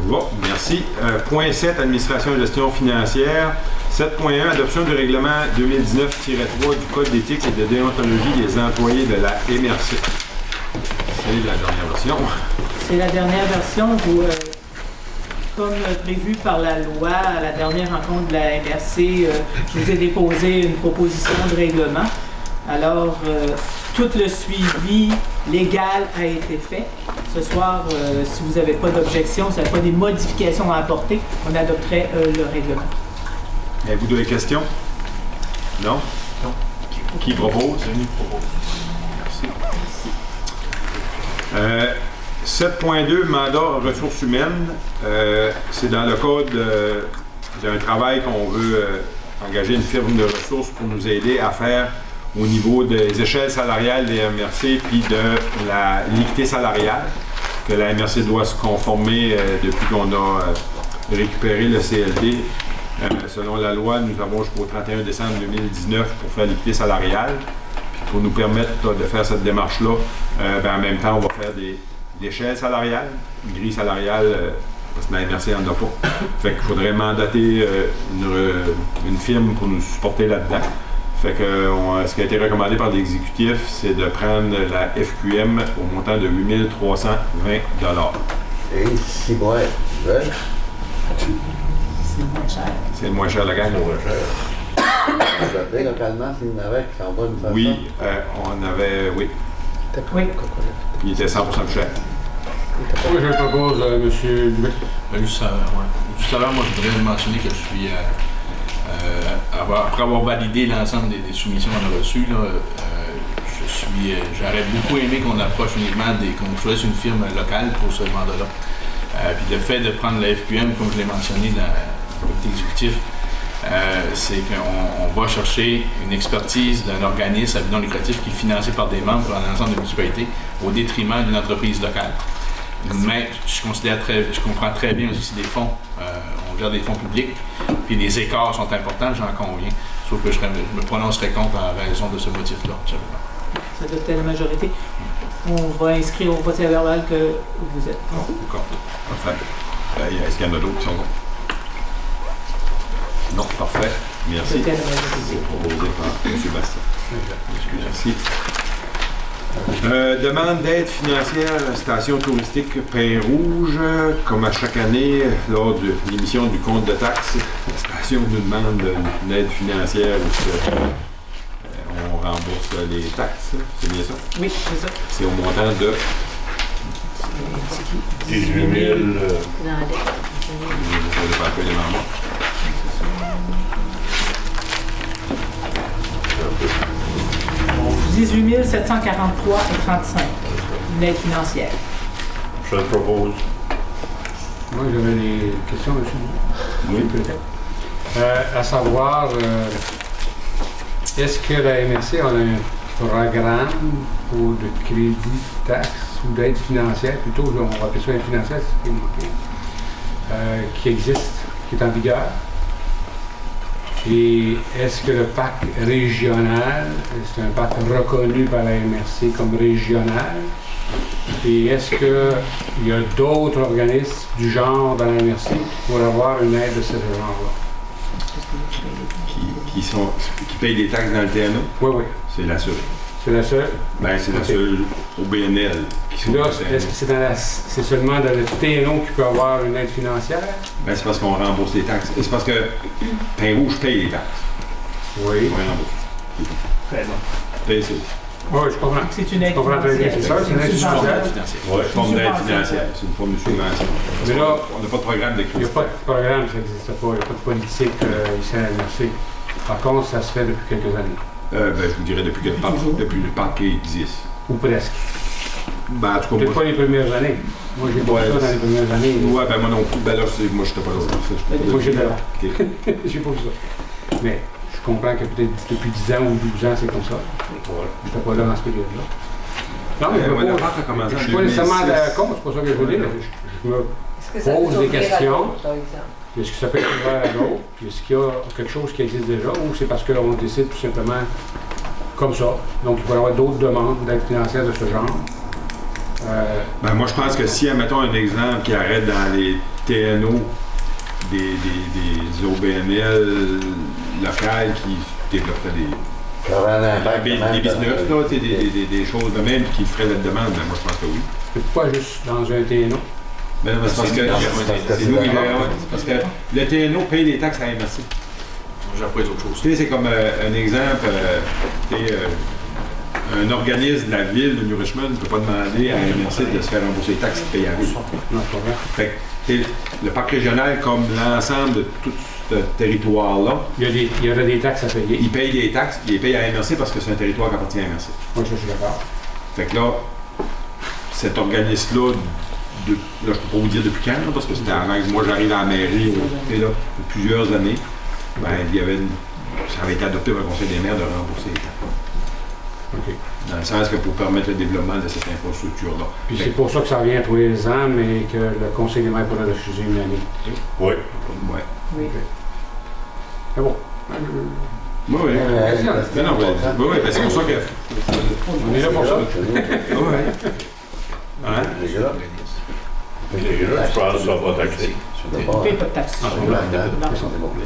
Bon, merci. Point 7, administration et gestion financière. 7.1, adoption du règlement 2019-3 du Code d'éthique et de déontologie des employés de la MRC. C'est la dernière version. C'est la dernière version où, comme prévu par la loi à la dernière rencontre de la MRC, je vous ai déposé une proposition de règlement. Alors, tout le suivi légal a été fait. Ce soir, si vous n'avez pas d'objection, si vous n'avez pas des modifications à apporter, on adopterait le règlement. Avez-vous des questions? Non? Non. Qui propose? Merci. 7.2, mandat ressources humaines. C'est dans le cadre d'un travail qu'on veut engager une firme de ressources pour nous aider à faire au niveau des échelles salariales des MRC puis de l'équité salariale que la MRC doit se conformer depuis qu'on a récupéré le CLD. Selon la loi, nous avons jusqu'au 31 décembre 2019 pour faire l'équité salariale. Puis pour nous permettre de faire cette démarche-là, en même temps, on va faire des échelles salariales, une grille salariale, parce que la MRC n'en a pas. Fait qu'il faudrait mandater une firme pour nous supporter là-dedans. Fait que ce qui a été recommandé par l'exécutif, c'est de prendre la FQM au montant de 8 320 $. Et 6 mois, C'est moins cher. C'est le moins cher de la gagne. vous appelez localement s'il y en avait qui s'en va d'une façon? Oui, on avait, oui. Oui. Il était 100% plus cher. Oui, je propose, M. Dubé. Juste avant, moi, je voudrais mentionner que je suis, après avoir validé l'ensemble des soumissions qu'on a reçues, j'aurais beaucoup aimé qu'on approche uniquement qu'on choisisse une firme locale pour ce mandat-là. Puis le fait de prendre la FQM, comme je l'ai mentionné dans le comité exécutif, c'est qu'on va chercher une expertise d'un organisme à but non lucratif qui est financé par des membres dans l'ensemble de municipalités au détriment d'une entreprise locale. Mais je comprends très bien aussi que c'est des fonds, on gère des fonds publics, puis les écarts sont importants, j'en conviens. Sauf que je me prononcerai contre en raison de ce motif-là. Ça doit être la majorité. On va inscrire au vote verbal que vous êtes contre. D'accord. Parfait. Est-ce qu'il y en a d'autres qui sont contre? Non, parfait. Merci. C'était la majorité. C'est proposé par M. Bastien. Merci. Demande d'aide financière à la station touristique Pin-Rouge. Comme à chaque année, lors de l'émission du compte de taxes, la station nous demande une aide financière où on rembourse les taxes. C'est bien ça? Oui, c'est ça. C'est au montant de 18 000. Dans les- Je ne sais pas devant moi. 18 743,35 une aide financière. Je le propose. Moi, j'avais des questions, monsieur. Oui. Peut-être. À savoir, est-ce que la MRC a un programme pour de crédit taxe ou d'aide financière, plutôt, on va appeler ça aide financière, c'est ce qui est manqué, qui existe, qui est en vigueur? Et est-ce que le parc régional, c'est un parc reconnu par la MRC comme régional? Et est-ce qu'il y a d'autres organismes du genre dans la MRC qui pourraient avoir une aide de ce genre-là? Qui payent des taxes dans le TNO? Oui, oui. C'est la seule. C'est la seule? Ben, c'est la Ok. seule au BNL qui sont Là, au TNO. est-ce que c'est seulement dans le TNO qui peut avoir une aide financière? Ben, c'est parce qu'on rembourse les taxes. C'est parce que Pin-Rouge paye les taxes. Oui. On rembourse. Très bon. Paye ça. Oui, je comprends. C'est une aide Je comprends très bien, financière. c'est ça, c'est une aide subvention. financière. Ouais. C'est une forme d'aide subvention. financière. C'est une forme de subvention. Mais là, On n'a pas de programme de il n'y crédit. a pas de programme, ça n'existe pas. Il n'y a pas de politique ici à la MRC. Par contre, ça se fait depuis quelques années. Ben, je vous dirais depuis le parc existe. Ou presque. Ben, en tout cas, Peut-être pas les premières années. Moi, j'ai pas Ouais, vu ça dans les premières années. Ouais, ben moi non plus. Ben là, moi, je n'étais pas là. Moi, j'étais là. Ok. J'ai pas vu ça. Mais je comprends que peut-être depuis 10 ans ou 12 ans, c'est comme ça. Je n'étais pas là dans ce période-là. Non, mais Ouais, je le me parc a commencé en suis pas nécessairement 2006. d'accord, c'est pas ça que je veux dire. Je me Est-ce que ça Pose peut des s'ouvrir à questions. d'autres, par exemple? Est-ce que ça peut être ouvert à d'autres? Est-ce qu'il y a quelque chose qui existe déjà ou c'est parce qu'on décide tout simplement comme ça? Donc, il pourrait y avoir d'autres demandes d'aide financière de ce genre. Ben, moi, je pense que si, admettons un exemple qui arrête dans les TNO des OBNL locales qui développeraient des business, là, tu sais, des choses de même qui feraient la demande, ben, moi, je pense que oui. C'est pourquoi juste dans un TNO? Ben, c'est parce que c'est nous qui c'est parce que le TNO paye des taxes à la MRC. J'apprends autre chose. Tu sais, c'est comme un exemple, un organisme de la ville de New Richmond ne peut pas demander à la MRC de se faire rembourser les taxes qu'il paye à eux. Non, c'est pas vrai. Fait que, tu sais, le parc régional, comme l'ensemble de tout ce territoire-là, Il y aurait des taxes à payer. il paye des taxes, il les paye à la MRC parce que c'est un territoire qui appartient à la MRC. Moi, je suis d'accord. Fait que là, cet organisme-là, là, je peux pas vous dire depuis quand, là, parce que c'était avant que moi j'arrive à la mairie, là, depuis plusieurs années, ben, ça avait été adopté par le Conseil des maires de rembourser les taxes. OK. Dans le sens que pour permettre le développement de cette infrastructure-là. Puis Fait c'est pour ça que ça revient tous les ans, mais que le Conseil des maires pourrait refuser une année. Oui. que, ouais. Oui. C'est bon. Oui, oui. Non, non, oui, oui, ben, c'est pour ça que. On est là pour ça. Oui. Hein? Les gars, Les gars, je pense qu'ils ne sont pas taxés. Ils ne payent pas de taxes.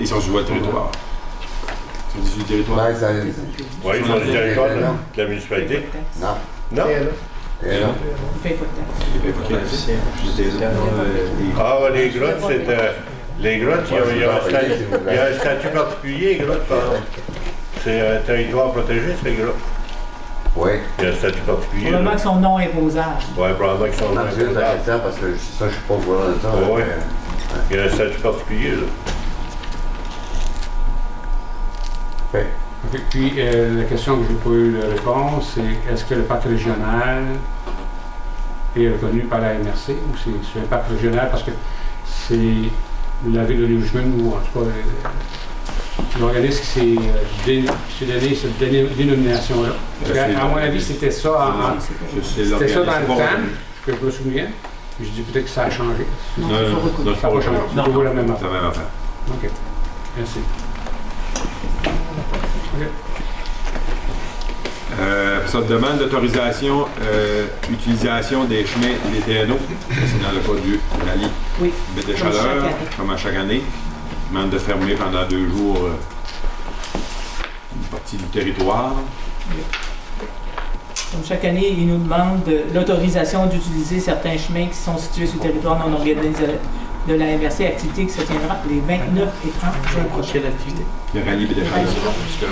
Ils sont sur le territoire. Ils sont sur le territoire. Ouais, ça. Oui, ils sont du territoire de la municipalité. Non. Non? Et là? Ils ne payent pas de taxes. Ah, les grottes, c'est... les grottes, il y a un statut particulier, les grottes, par exemple. C'est un territoire protégé, ces grottes. Oui. Il y a un statut particulier. Probablement qu'ils sont non imposables. Oui, probablement qu'ils sont Non, c'est juste la dans question parce que ça, je suis pas au courant de ça. Ouais. Il y a un statut particulier, là. OK. Puis la question que je n'ai pas eu de réponse, c'est est-ce que le parc régional est reconnu par la MRC ou c'est un parc régional parce que c'est la ville de New Richmond ou en tout cas l'organisme qui s'est donné cette dénomination-là. Parce qu'à mon avis, c'était ça, c'était ça dans le temps, que je me souviens. Puis je dis peut-être que ça a changé. Non, Ça n'a pas changé. C'est toujours la même c'est affaire. la même affaire. OK. Merci. OK. Ça demande d'autorisation, utilisation des chemins des TNO. C'est dans le cas du rallye Oui. Baie des Comme chaque Chaleurs, année. comme à chaque année. Demande de fermer pendant 2 jours une partie du territoire. Comme chaque année, ils nous demandent l'autorisation d'utiliser certains chemins qui sont situés sur le territoire non organisé de la MRC, activité qui se tiendra les 29 et 30 juin prochains. Quelle activité? Le rallye Baie des Chaleurs.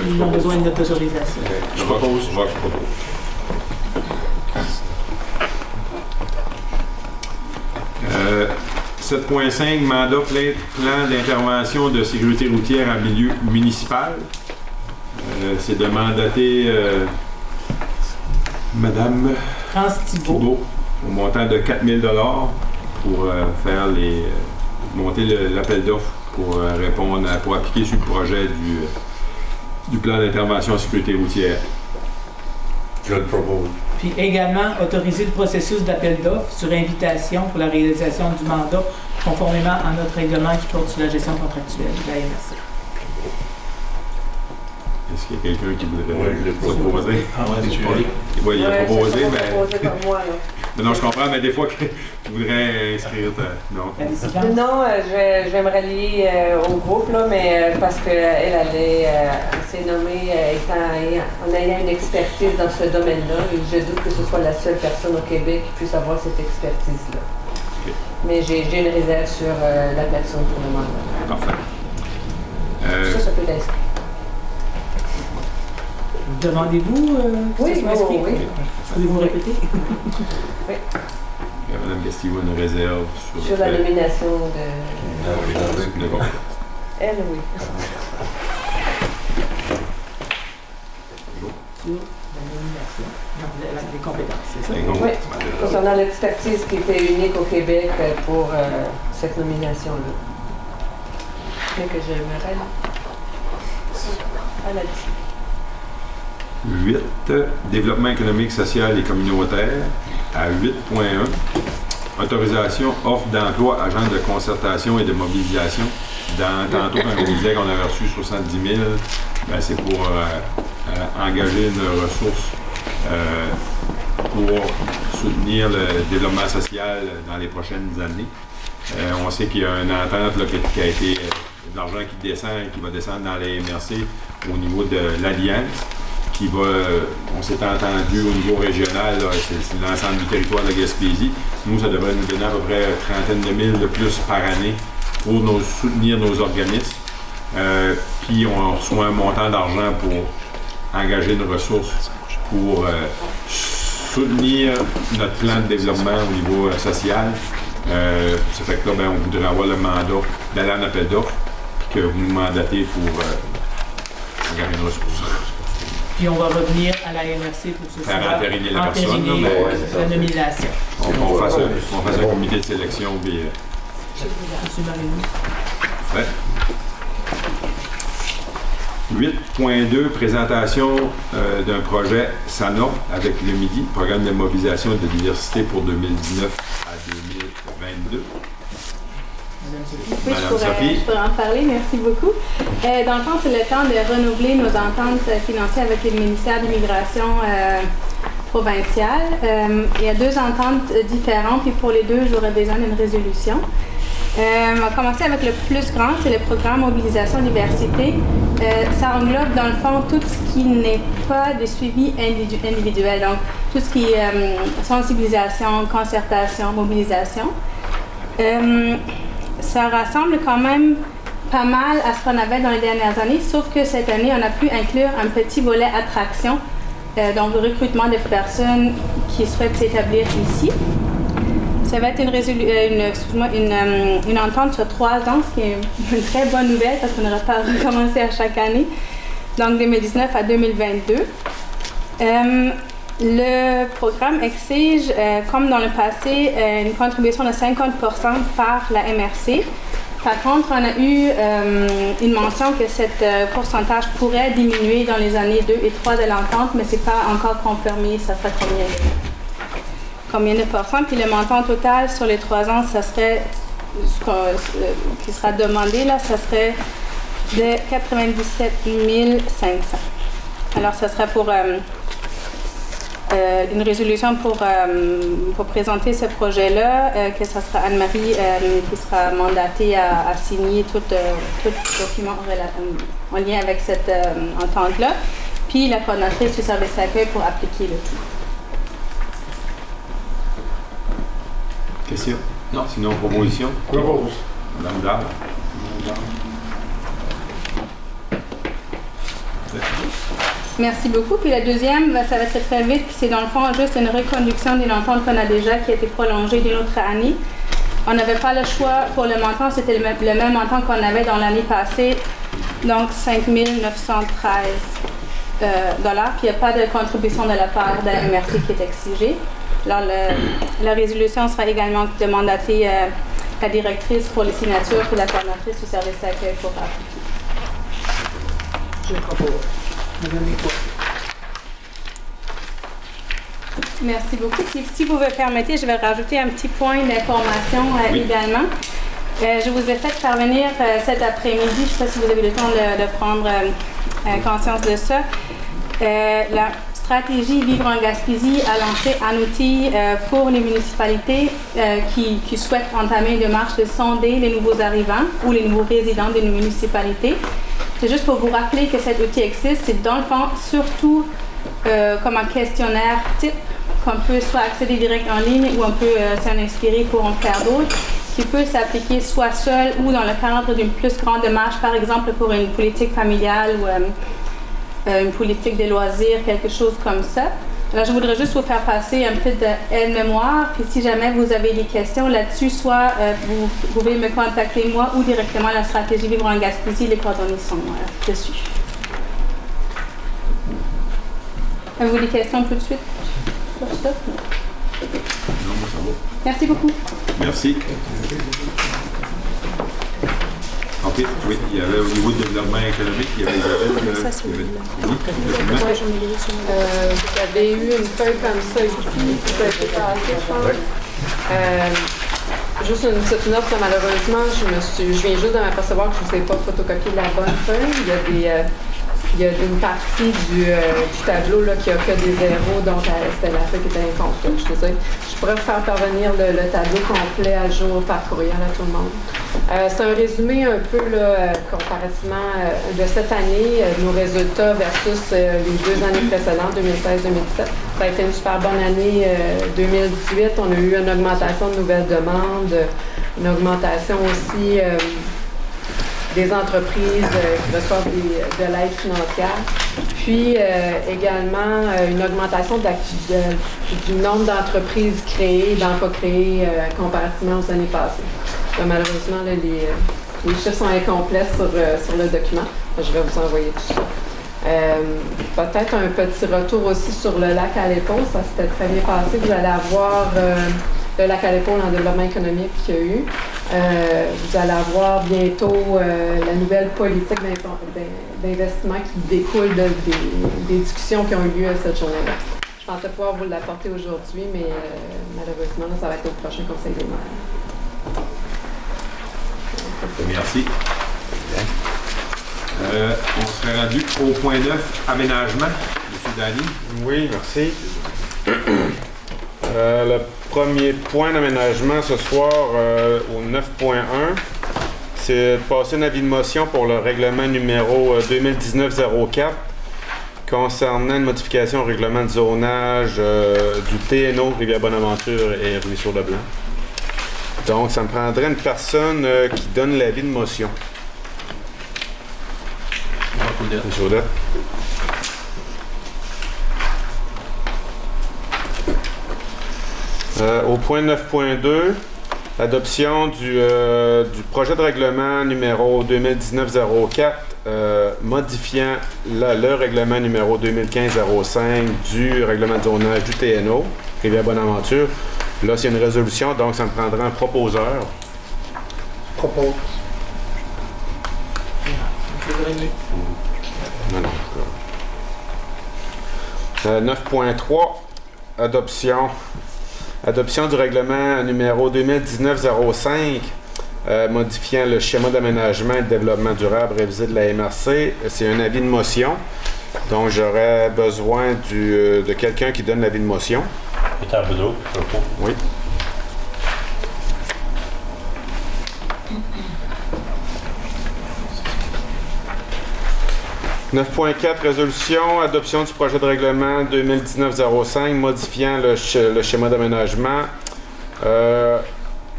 Ils ont besoin de notre autorisation. Je propose. Euh, 7.5, mandat plan d'intervention de sécurité routière en milieu municipal. C'est de mandater Madame France Thibault. Thibault au montant de 4 000 pour faire monter l'appel d'offres pour répondre pour appliquer sur le projet du plan d'intervention en sécurité routière. Je le propose. Puis également autoriser le processus d'appel d'offres sur invitation pour la réalisation du mandat conformément à notre règlement qui porte sur la gestion contractuelle de la MRC. Est-ce qu'il y a quelqu'un qui voudrait Oui, je l'ai proposer? Ah ouais, tu veux. Oui, il a proposé, c'est pas mais... proposé par moi, là. Non, je comprends, mais des fois, tu voudrais inscrire non. La décision. Non, je vais me rallier au groupe, là, mais parce qu'elle s'est nommée en ayant une expertise dans ce domaine-là. Et je doute que ce soit la seule personne au Québec qui puisse avoir cette expertise-là. Okay. Mais j'ai une réserve sur la personne pour le mandat. Parfait. Ça peut être inscrit. Demandez-vous que Oui, ce soit inscrit? oui. Pouvez-vous répéter? Oui. Mme Castillo a une réserve Sur la nomination de... D'accord. Elle, oui. Sur la nomination. Non, les compétences, c'est ça? Oui, concernant l'expertise qui était unique au Québec pour cette nomination-là. Mais que je me rallie à la liste. 8. Développement économique, social et communautaire. À 8.1. Autorisation, offre d'emploi, agent de concertation et de mobilisation. Tantôt, quand on disait qu'on avait reçu 70 000, ben, c'est pour engager une ressource pour soutenir le développement social dans les prochaines années. On sait qu'il y a une entente là, qui a été de l'argent qui descend et qui va descendre dans les MRC au niveau de l'Alliance. On s'est entendu au niveau régional, c'est l'ensemble du territoire de la Gaspésie. Nous, ça devrait nous donner à peu près trentaine de mille de plus par année pour soutenir nos organismes. Puis on reçoit un montant d'argent pour engager une ressource pour soutenir notre plan de développement au niveau social. Ça fait que là, on voudrait avoir le mandat d'aller en appel d'offres, puis que vous nous mandatez pour engager une ressource. Puis on va revenir à la MRC pour ce Faire entériner la personne, là, mais- la nomination. On fasse un comité de sélection, puis... Monsieur Marini. Ouais. 8.2, présentation d'un projet SANA avec le MIDI, programme de mobilisation de diversité pour 2019 à 2022. Oui, Madame Sophie. je pourrais en parler, merci beaucoup. Dans le fond, c'est le temps de renouveler nos ententes financières avec les ministères d'immigration provinciales. Il y a 2 ententes différentes, puis pour les 2, j'aurais besoin d'une résolution. On va commencer avec le plus grand, c'est le programme Mobilisation Diversité. Ça englobe dans le fond tout ce qui n'est pas de suivi individuel, donc tout ce qui est sensibilisation, concertation, mobilisation. Ça rassemble quand même pas mal à ce qu'on avait dans les dernières années, sauf que cette année, on a pu inclure un petit volet attraction, donc le recrutement de personnes qui souhaitent s'établir ici. Ça va être une entente sur 3 ans, ce qui est une très bonne nouvelle parce qu'on n'aura pas à recommencer à chaque année, donc 2019 à 2022. Le programme exige, comme dans le passé, une contribution de 50% par la MRC Par contre, on a eu une mention que ce pourcentage pourrait diminuer dans les années 2 et 3 de l'entente, mais ce n'est pas encore confirmé, ça sera combien de pourcents. Puis le montant total sur les 3 ans, ça serait, qui sera demandé, là, ça serait de 97 500. Alors, ça sera pour une résolution pour présenter ce projet-là, que ce sera Anne-Marie qui sera mandatée à signer tout document en lien avec cette entente-là, puis la coordonnatrice du service d'accueil pour appliquer le tout. Question? Non. Sinon, proposition? Propose. Madame Dard. Merci beaucoup. Puis la deuxième, ça va être très vite, puis c'est dans le fond juste une reconduction d'une entente qu'on a déjà qui a été prolongée d'une autre année. On n'avait pas le choix pour le montant, c'était le même montant qu'on avait dans l'année passée, donc 5 913 $. Puis il n'y a pas de contribution de la part de la MRC qui est exigée. Alors la résolution sera également de mandater la directrice pour les signatures et la coordonnatrice du service d'accueil pour appliquer. Je propose. Merci beaucoup. Si vous me permettez, je vais rajouter un petit point d'information également. Je vous ai fait parvenir cet après-midi, je ne sais pas si vous avez le temps de prendre conscience de ça, la stratégie Vivre en Gaspésie a lancé un outil pour les municipalités qui souhaitent entamer une démarche de sonder les nouveaux arrivants ou les nouveaux résidents des municipalités. C'est juste pour vous rappeler que cet outil existe. C'est dans le fond surtout comme un questionnaire type qu'on peut soit accéder direct en ligne ou on peut s'en inspirer pour en faire d'autres, qui peut s'appliquer soit seul ou dans le cadre d'une plus grande démarche, par exemple pour une politique familiale ou une politique des loisirs, quelque chose comme ça. Alors, je voudrais juste vous faire passer un peu d'aide-mémoire, puis si jamais vous avez des questions là-dessus, soit vous pouvez me contacter moi ou directement la stratégie Vivre en Gaspésie, les coordonnées sont dessus. Avez-vous des questions tout de suite sur ça? Non, ça va. Merci beaucoup. Merci. OK, oui, il y avait au niveau du développement économique, il y avait vous avez eu une feuille comme ça ici, qui peut être passée, je pense. Juste une petite note, malheureusement, je viens juste de m'apercevoir que je ne vous ai pas photocopié la bonne feuille. Il y a une partie du tableau là, qui a que des zéros, donc c'était la feuille qui était incomplète. Je pourrais vous faire parvenir le tableau complet à jour par courriel à tout le monde. C'est un résumé un peu là, comparativement de cette année, nos résultats versus les 2 années précédentes, 2016-2017. Ça a été une super bonne année 2018. On a eu une augmentation de nouvelles demandes, une augmentation aussi des entreprises qui reçoivent de l'aide financière, puis également une augmentation du nombre d'entreprises créées, d'emplois créés comparativement aux années passées. Donc, malheureusement, là, les chiffres sont incomplets sur le document. Je vais vous envoyer tout ça. Peut-être un petit retour aussi sur le lac à l'épaule, ça s'était très bien passé. Vous allez avoir le lac à l'épaule en développement économique qu'il y a eu. Vous allez avoir bientôt la nouvelle politique d'investissement qui découle des discussions qui ont eu lieu à cette journée-là. Je pensais pouvoir vous l'apporter aujourd'hui, mais malheureusement, là, ça va être au prochain conseil des maires. Merci. On serait rendu au point 9, aménagement. M. Dany. Oui, merci. Le premier point d'aménagement ce soir au 9.1, c'est de passer un avis de motion pour le règlement numéro 2019-04 concernant une modification au règlement de zonage du TNO, Rivière-Bonaventure et Ruisseau-le-Blanc. Donc, ça me prendrait une personne qui donne l'avis de motion. M. Audette. Au point 9.2, l'adoption du projet de règlement numéro 2019-04 modifiant le règlement numéro 2015-05 du règlement de zonage du TNO, Rivière-Bonaventure. Là, c'est une résolution, donc ça me prendra un proposeur. Propose. février. Non, non. 9.3, adoption du règlement numéro 2019-05, modifiant le schéma d'aménagement et de développement durable révisé de la MRC. C'est un avis de motion. Donc, j'aurais besoin de quelqu'un qui donne l'avis de motion. Peter Boudreau, oui. « 9.4 Résolution, adoption du projet de règlement 2019-05 modifiant le schéma d'aménagement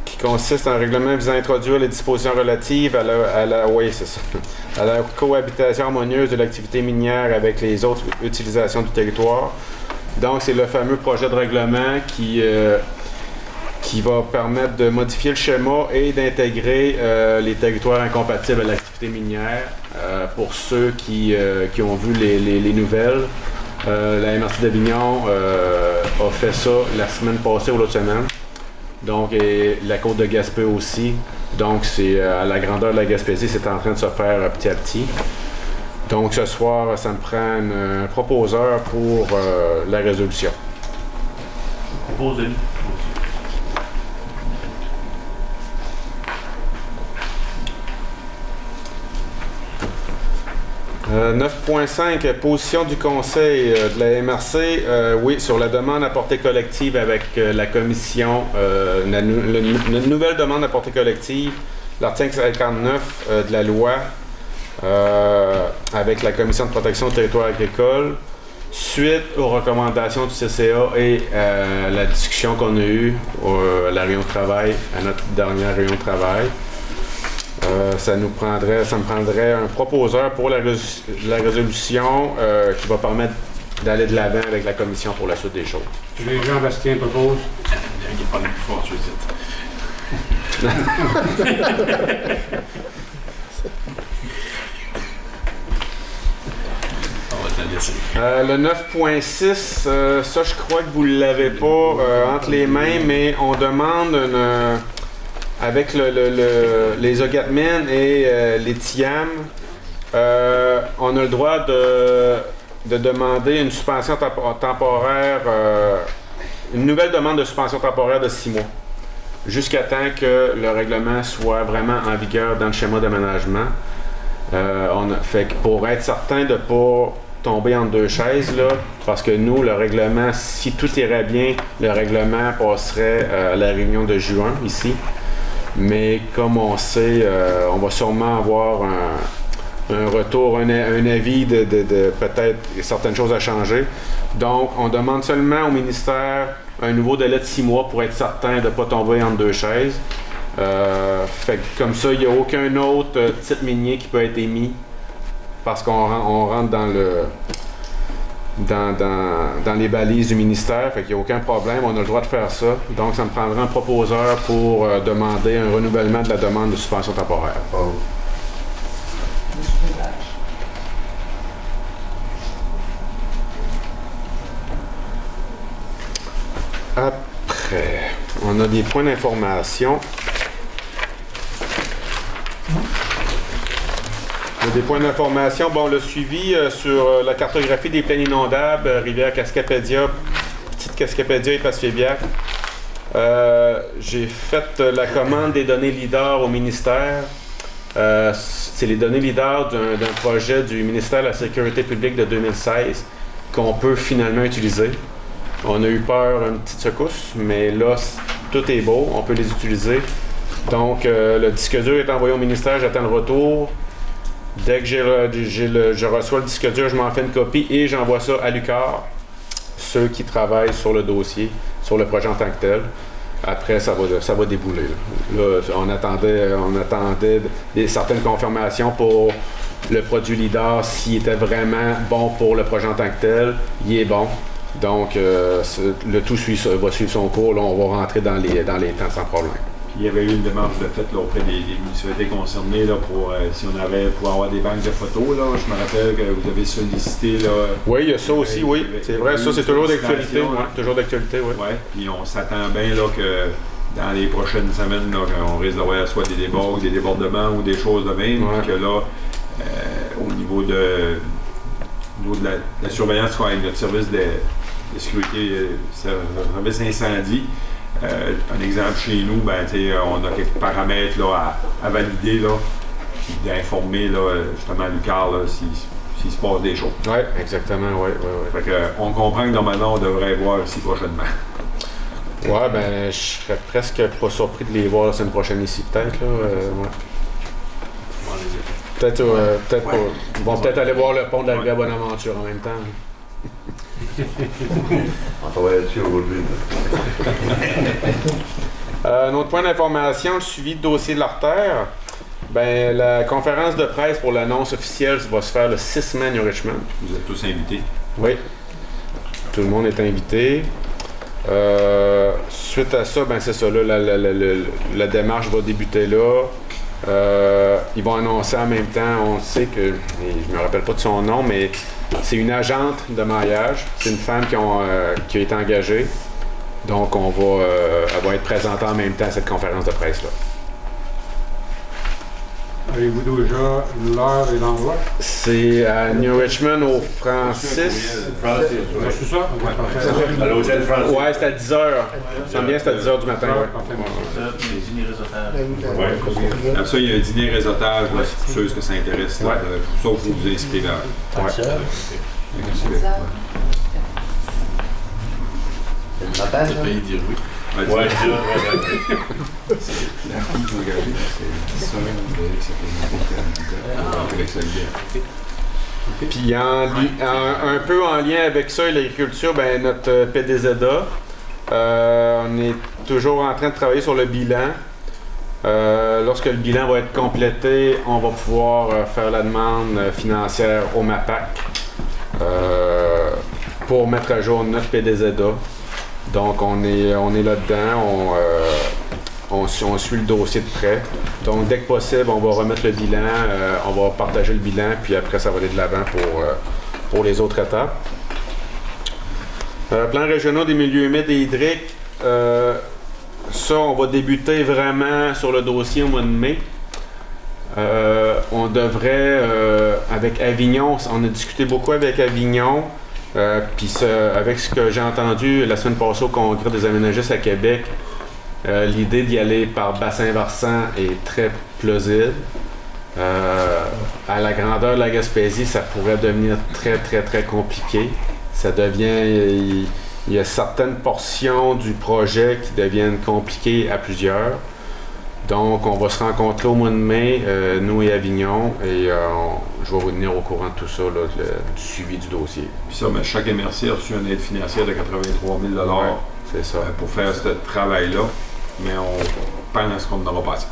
qui consiste en un règlement visant à introduire les dispositions relatives à la cohabitation harmonieuse de l'activité minière avec les autres utilisations du territoire. » Donc, c'est le fameux projet de règlement qui va permettre de modifier le schéma et d'intégrer les territoires incompatibles à l'activité minière. Pour ceux qui ont vu les nouvelles, la MRC d'Avignon a fait ça la semaine passée ou l'autre semaine. Donc, et la côte de Gaspé aussi. Donc, c'est à la grandeur de la Gaspésie, c'est en train de se faire petit à petit. Donc, ce soir, ça me prend un proposeur pour la résolution. Proposez-le. 9.5, position du Conseil de la MRC, oui, sur la demande à portée collective avec la Commission, la nouvelle demande à portée collective, l'article 59 de la loi, avec la Commission de protection du territoire agricole, suite aux recommandations du CCA et la discussion qu'on a eue à la réunion de travail, à notre dernière réunion de travail. Ça me prendrait un proposeur pour la résolution qui va permettre d'aller de l'avant avec la commission pour la suite des choses. Jean-Bastien propose. Il n'est pas le plus fort, je veux Le 9.6, ça je crois que vous ne l'avez pas entre les mains, mais on demande avec les OGATMIN et les TIAM, on a le droit de demander une suspension temporaire, une nouvelle demande de suspension temporaire de 6 mois, jusqu'à temps que le règlement soit vraiment en vigueur dans le schéma d'aménagement. Fait que pour être certain de ne pas tomber entre deux chaises, là, parce que nous, le règlement, si tout irait bien, le règlement passerait à la réunion de juin ici. Mais comme on sait, on va sûrement avoir un retour, un avis de peut-être certaines choses à changer. Donc, on demande seulement au ministère un nouveau délai de 6 mois pour être certain de ne pas tomber entre deux chaises. Fait que comme ça, il n'y a aucun autre titre minier qui peut être émis parce qu'on rentre dans les balises du ministère, fait qu'il n'y a aucun problème, on a le droit de faire ça. Donc, ça me prendra un proposeur pour demander un renouvellement de la demande de suspension temporaire. Oh. Après, on a des points d'information. Des points d'information. Bon, le suivi sur la cartographie des plaines inondables, rivière Cascapédia, petite Cascapédia et Passepébiac. J'ai fait la commande des données LIDAR au ministère. C'est les données LIDAR d'un projet du ministère de la Sécurité publique de 2016 qu'on peut finalement utiliser. On a eu peur une petite secousse, mais là, tout est beau, on peut les utiliser. Donc, le disque dur est envoyé au ministère, j'attends le retour. Dès que je reçois le disque dur, je m'en fais une copie et j'envoie ça à l'UQAR, ceux qui travaillent sur le dossier, sur le projet en tant que tel. Après, ça va débouler. Là, on attendait certaines confirmations pour le produit LIDAR, s'il était vraiment bon pour le projet en tant que tel. Il est bon. Donc, le tout va suivre son cours. Là, on va rentrer dans les temps sans problème. Il y avait eu une démarche de fait là, auprès des municipalités concernées là, pour avoir des banques de photos. Là. Je me rappelle que vous avez sollicité. Là, oui, il y a ça aussi, oui. C'est vrai, ça c'est toujours d'actualité. Ouais, toujours d'actualité, oui. Ouais, puis on s'attend bien là, que dans les prochaines semaines, là, on risque d'avoir soit des débats ou des débordements ou des choses de même. Ouais. Puis que là, au niveau de la surveillance avec notre service de sécurité, service incendie. Un exemple chez nous, ben, on a quelques paramètres là, à valider, là, puis d'informer là, justement Lucar s'il se passe des choses. Oui, exactement, oui. Fait que, on comprend que normalement on devrait voir ici prochainement. Ouais, ben je serais presque pas surpris de les voir la semaine prochaine ici, peut-être. Là, ouais. Peut-être ils vont peut-être aller voir le pont de la rivière Bonaventure en même temps. On travaille là-dessus aujourd'hui. Un autre point d'information, le suivi de dossier de l'artère. Ben, la conférence de presse pour l'annonce officielle va se faire le 6 mai à New Richmond. Vous êtes tous invités. Oui. Tout le monde est invité. Suite à ça, ben c'est ça, là, la démarche va débuter là. Ils vont annoncer en même temps, on sait que, je me rappelle pas de son nom, mais c'est une agente de maillage. C'est une femme qui a été engagée. Donc, elle va être présentée en même temps à cette conférence de presse-là. Avez-vous déjà l'heure et l'endroit? C'est à New Richmond, au Francis. C'est ça? À l'hôtel Francis. Ouais, c'est à 10h. Ça me vient, c'est à 10h du matin. Après ça, il y a un dîner réseautage, là, c'est pour ceux que ça intéresse. Là, sauf que vous vous inscrivez là. C'est le matin, ça? Pays dire oui. Ouais, La fille qui m'a engagé, c'est ça, Puis un peu en lien avec ça et l'agriculture, ben notre PDZA, on est toujours en train de travailler sur le bilan. Lorsque le bilan va être complété, on va pouvoir faire la demande financière au MAPAC pour mettre à jour notre PDZA. Donc on est là-dedans, on suit le dossier de près. Donc dès que possible, on va remettre le bilan, on va partager le bilan, puis après ça va aller de l'avant pour les autres étapes. Plans régionaux des milieux humides et hydriques, ça on va débuter vraiment sur le dossier au mois de mai. On devrait, avec Avignon, on a discuté beaucoup avec Avignon. Puis avec ce que j'ai entendu la semaine passée au Congrès des aménagistes à Québec, l'idée d'y aller par bassin versant est très plausible. À la grandeur de la Gaspésie, ça pourrait devenir très très très compliqué. Ça devient, il y a certaines portions du projet qui deviennent compliquées à plusieurs. Donc, on va se rencontrer au mois de mai, nous et Avignon, et je vais vous tenir au courant de tout ça, là, du suivi du dossier. Puis ça, ben, chaque MRC a reçu une aide financière de 83 000 c'est ça. Pour faire ce travail-là, mais on pense qu'on n'aura pas ça.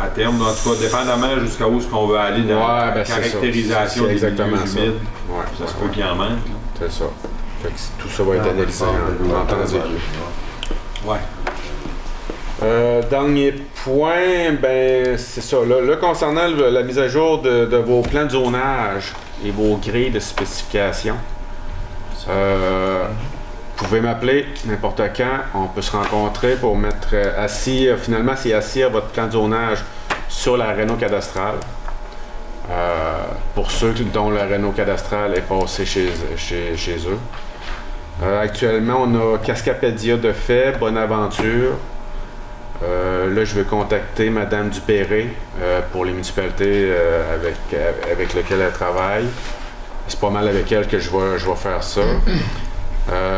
À terme, en tout cas, dépendamment jusqu'à où est-ce qu'on veut aller dans la caractérisation des milieux humides, ça se peut qu'il en manque. C'est ça. Fait que tout ça va être analysé en temps et lieu. Ouais. Dernier point, ben c'est ça. Là, concernant la mise à jour de vos plans de zonage et vos grilles de spécification, vous pouvez m'appeler n'importe quand. On peut se rencontrer pour mettre assis. Finalement, c'est assis à votre plan de zonage sur la réno cadastrale. Pour ceux dont la réno cadastrale est passée chez eux. Actuellement, on a Cascapédia de fait, Bonaventure. Là, je vais contacter Mme Dupéré pour les municipalités avec lesquelles elle travaille. C'est pas mal avec elle que je vais faire ça.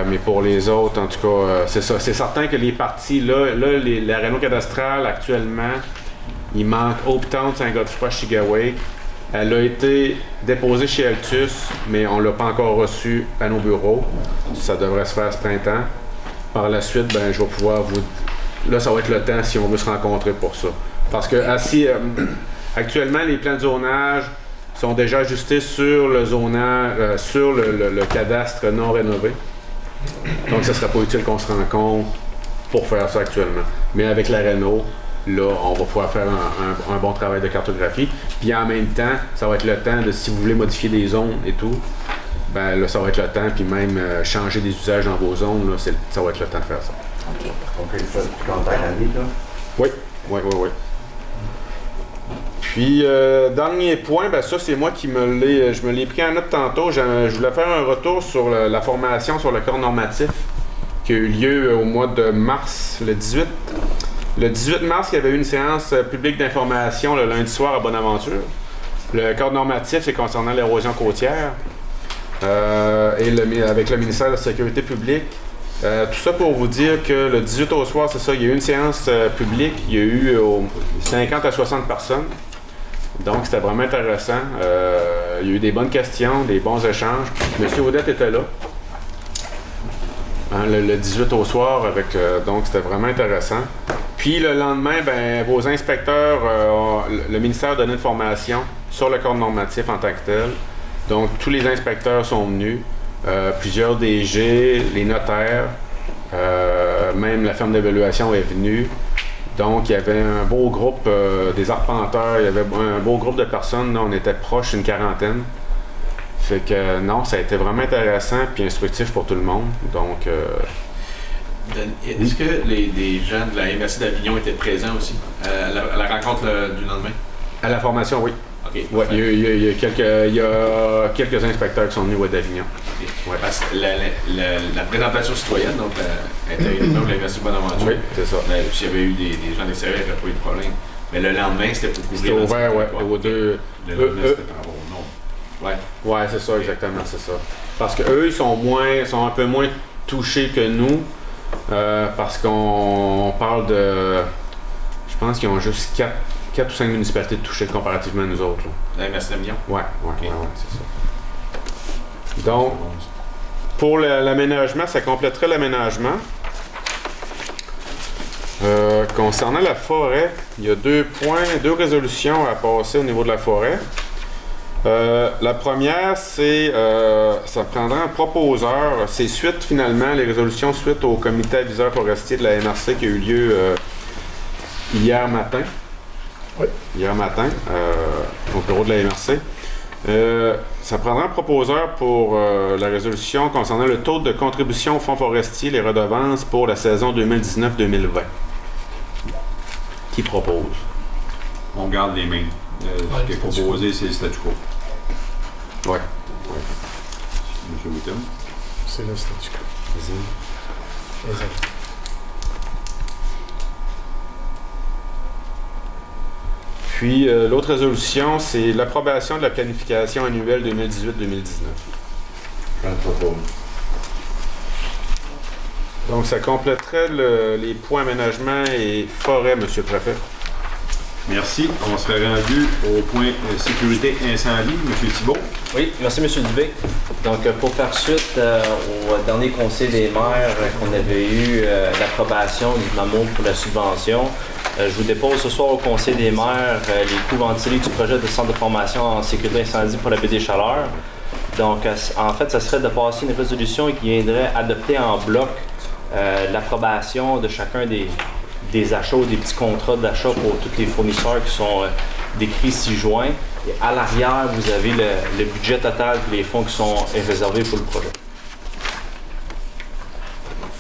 Mais pour les autres, en tout cas, c'est ça. C'est certain que les parties, la réno cadastrale, actuellement, il manque Hopetown, Saint-Godefroy, Chigaway. Elle a été déposée chez Altus, mais on ne l'a pas encore reçue à nos bureaux. Ça devrait se faire ce printemps. Par la suite, ben, je vais pouvoir vous... Là, ça va être le temps si on veut se rencontrer pour ça. Parce que actuellement, les plans de zonage sont déjà ajustés sur le zonage, sur le cadastre non rénové. Donc, ça ne serait pas utile qu'on se rencontre pour faire ça actuellement. Mais avec la réno, là, on va pouvoir faire un bon travail de cartographie. Puis en même temps, ça va être le temps de, si vous voulez modifier des zones et tout, ben là, ça va être le temps. Puis même changer des usages dans vos zones, là, ça va être le temps de faire ça. OK. Donc, tu contactes Annie, là? Oui. Puis, dernier point, ben ça c'est moi qui je me l'ai pris en note tantôt. Je voulais faire un retour sur la formation sur le corps normatif qui a eu lieu au mois de mars, le 18. Le 18 mars, il y avait eu une séance publique d'information le lundi soir à Bonaventure. Le corps normatif, c'est concernant l'érosion côtière avec le ministère de la Sécurité publique. Tout ça pour vous dire que le 18 au soir, c'est ça, il y a eu une séance publique. Il y a eu 50 à 60 personnes. Donc, c'était vraiment intéressant. Il y a eu des bonnes questions, des bons échanges. M. Audette était là. Hein, le 18 au soir, donc c'était vraiment intéressant. Puis le lendemain, ben, vos inspecteurs, le ministère a donné une formation sur le corps normatif en tant que tel. Donc, tous les inspecteurs sont venus. Plusieurs DG, les notaires, même la firme d'évaluation est venue. Donc, il y avait un beau groupe des arpenteurs, il y avait un beau groupe de personnes, là, on était proches, une quarantaine. Fait que non, ça a été vraiment intéressant et instructif pour tout le monde. Donc, est-ce que des gens de la MRC d'Avignon étaient présents aussi à la rencontre du lendemain? À la formation, oui. Okay, ouais, il y a quelques inspecteurs qui sont venus d'Avignon. Okay. Ouais. Parce que la présentation citoyenne, donc, était une de l'Université Bonaventure. Oui, c'est ça. S'il y avait eu des gens d'extérieur, il n'y aurait pas eu de problème. Mais le lendemain, c'était pour couvrir. C'était ouvert, oui. Aux deux. Le lendemain, c'était par rapport au nom. Ouais. Ouais, c'est ça, exactement, c'est ça. Parce qu'eux, ils sont un peu moins touchés que nous. Parce qu'on parle de. Je pense qu'ils ont juste 4 ou 5 municipalités touchées comparativement à nous autres. La MRC d'Avignon? Ouais, c'est ça. Donc, pour l'aménagement, ça compléterait l'aménagement. Concernant la forêt, il y a 2 résolutions à passer au niveau de la forêt. La première, c'est ça prendra un proposeur. C'est les résolutions suite au comité aviseur forestier de la MRC qui a eu lieu hier matin. Oui. Hier matin, au bureau de la MRC. Ça prendra un proposeur pour la résolution concernant le taux de contribution au fonds forestier, les redevances pour la saison 2019-2020. Qui propose? On garde les mêmes. Ce qui est proposé, c'est le statu quo. Oui. M. Wittem? C'est le statu quo. Vas-y. Exact. Puis, l'autre résolution, c'est l'approbation de la planification annuelle 2018-2019. Je le propose. Donc, ça compléterait les points aménagement et forêt, M. le Préfet. Merci. On serait rendu au point sécurité incendie. M. Thibault. Oui, merci M. Dubé. Donc, pour faire suite au dernier conseil des maires qu'on avait eu l'approbation du MAMO pour la subvention, je vous dépose ce soir au conseil des maires les coûts ventilés du projet de centre de formation en sécurité incendie pour la baie des Chaleurs. Donc, en fait, ça serait de passer une résolution qui viendrait adopter en bloc l'approbation de chacun des achats ou des petits contrats d'achat pour tous les fournisseurs qui sont décrits ci-joints. Et à l'arrière, vous avez le budget total et les fonds qui sont réservés pour le projet.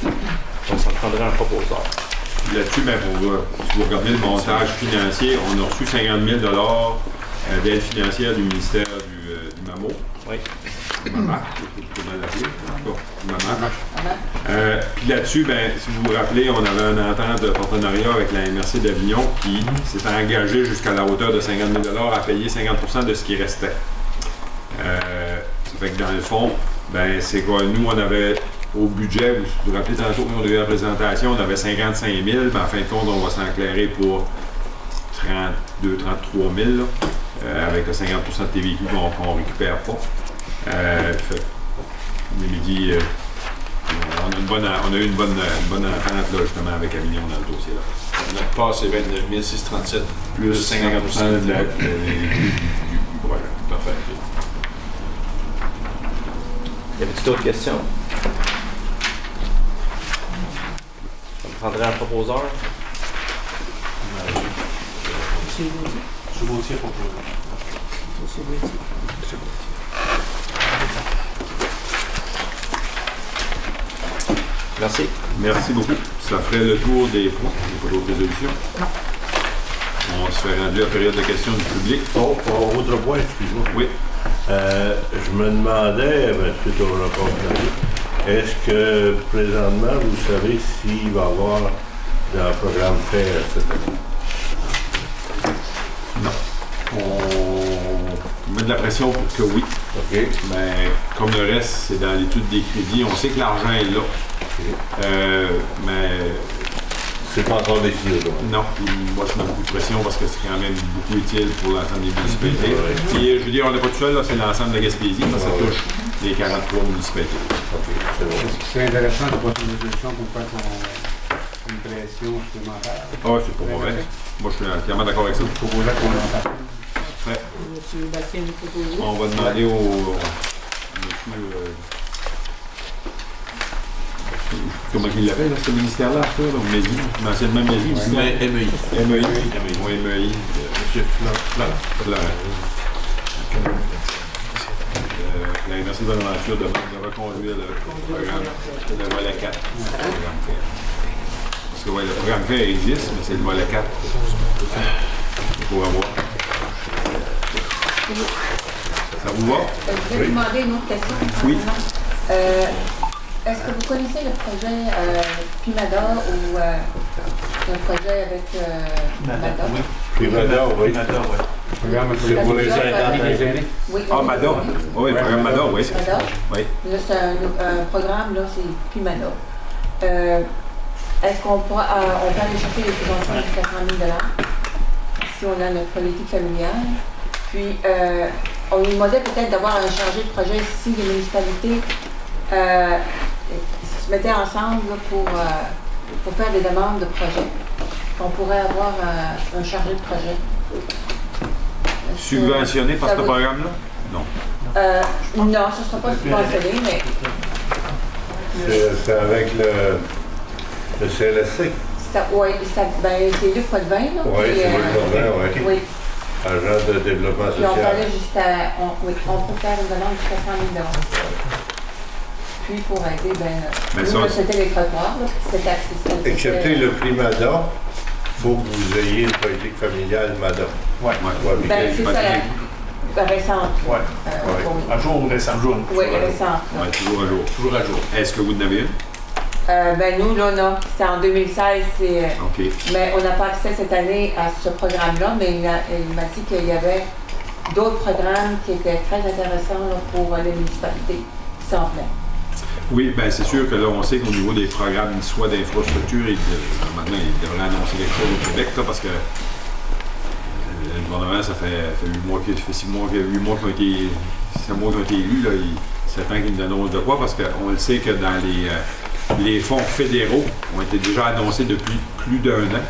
Donc, ça me prendrait un proposeur. Là-dessus, si vous regardez le montage financier, on a reçu 50 000 d'aide financière du ministère du MAMO. Oui. Maman, puis là-dessus, si vous vous rappelez, on avait une entente de partenariat avec la MRC d'Avignon qui s'était engagée jusqu'à la hauteur de 50 000 à payer 50% de ce qui restait. Ça fait que dans le fond, c'est quoi? Nous, on avait au budget, vous vous rappelez tantôt, quand on a eu la présentation, on avait 55 000, mais en fin de compte, on va s'enclairer pour 32 33 000 avec le 50% de tes véhicules qu'on ne récupère pas. Midi, on a eu une bonne entente là, justement avec Avignon dans le dossier. Notre part, c'est 29 637 plus 50% du projet. Parfait. Y avait-il d'autres questions? Ça me prendrait un proposeur? M. Gauthier propose. Merci. Merci beaucoup. Ça ferait le tour des points. Il n'y a pas d'autres résolutions. On se fait rendu à la période de questions du public. Oh, autre point, excuse-moi. Oui. Je me demandais, suite au rapport de est-ce que présentement, vous savez s'il va y avoir un programme fait cette année? Non. On met de la pression pour que oui. OK. Mais comme le reste, c'est dans l'étude des crédits. On sait que l'argent est là. OK. Mais c'est pas encore décidé aujourd'hui. non, moi je mets beaucoup de pression parce que c'est quand même beaucoup utile pour l'ensemble des municipalités. Puis je veux dire, on n'est pas tout seul, là, c'est l'ensemble de la Gaspésie, parce que ça touche les 43 municipalités. OK, c'est bon. Est-ce que c'est intéressant de passer une résolution pour faire une pression supplémentaire? Ah, c'est pas mauvais. Moi je suis entièrement d'accord avec ça. Je proposerais qu'on en fasse. Ouais. Monsieur Bastien nous propose. On va demander au monsieur. Comment il l'appelle, ce ministère-là, ça, là, au MEI, anciennement MEI aussi. MEI. MEI. Oui, MEI. Monsieur Florent. La Université de Bonaventure demande de reconduire le programme, le volet 4. Parce que ouais, le programme fait existe, mais c'est le volet 4. Il faut avoir. Ça vous va? Je vais vous demander une autre question. Oui. Est-ce que vous connaissez le projet Pimador ou le projet avec Mador? Oui. Pimador, oui. C'est pour les aînés. Oui. Ah, Mador. Oui, le programme Mador, oui. Mador? Oui. Là, c'est un programme, là, c'est Pimador. Est-ce qu'on peut aller chercher les subventions jusqu'à 100 000 si on a notre politique familiale? Puis, on nous demandait peut-être d'avoir un chargé de projet si les municipalités se mettaient ensemble là, pour faire des demandes de projets. On pourrait avoir un chargé de projet. Subventionné par ce programme-là? Non. Non, ce ne sera pas subventionné, mais... C'est avec le CLSC. Oui, c'est Luc Potvin, là. Oui, c'est Luc Potvin, oui. Oui. Agent de développement Puis on social. parlait on peut faire une demande jusqu'à 100 000 Puis pour aider, nous, c'était les trottoirs, là, puis c'était accessible. Excepté le prix Mador, il faut que vous ayez une politique familiale Mador. Oui. C'est ça, la récente. Oui. Oui. À jour ou récent? Oui, récente. Oui, toujours à jour. Toujours à jour. Est-ce que vous en avez une? Nous, là, non. C'était en 2016. OK. Mais on n'a pas accès cette année à ce programme-là, mais il m'a dit qu'il y avait d'autres programmes qui étaient très intéressants là, pour les municipalités qui s'en venaient. Oui, bien c'est sûr que là, on sait qu'au niveau des programmes, soit d'infrastructure, maintenant, ils devraient annoncer quelque chose au Québec, là, parce que le gouvernement, ça fait 8 mois, 8 mois qu'ils ont été, 7 mois qu'ils ont été élus, là, c'est temps qu'ils nous annoncent de quoi, parce qu'on le sait que dans les fonds fédéraux ont été déjà annoncés depuis plus d'1 an.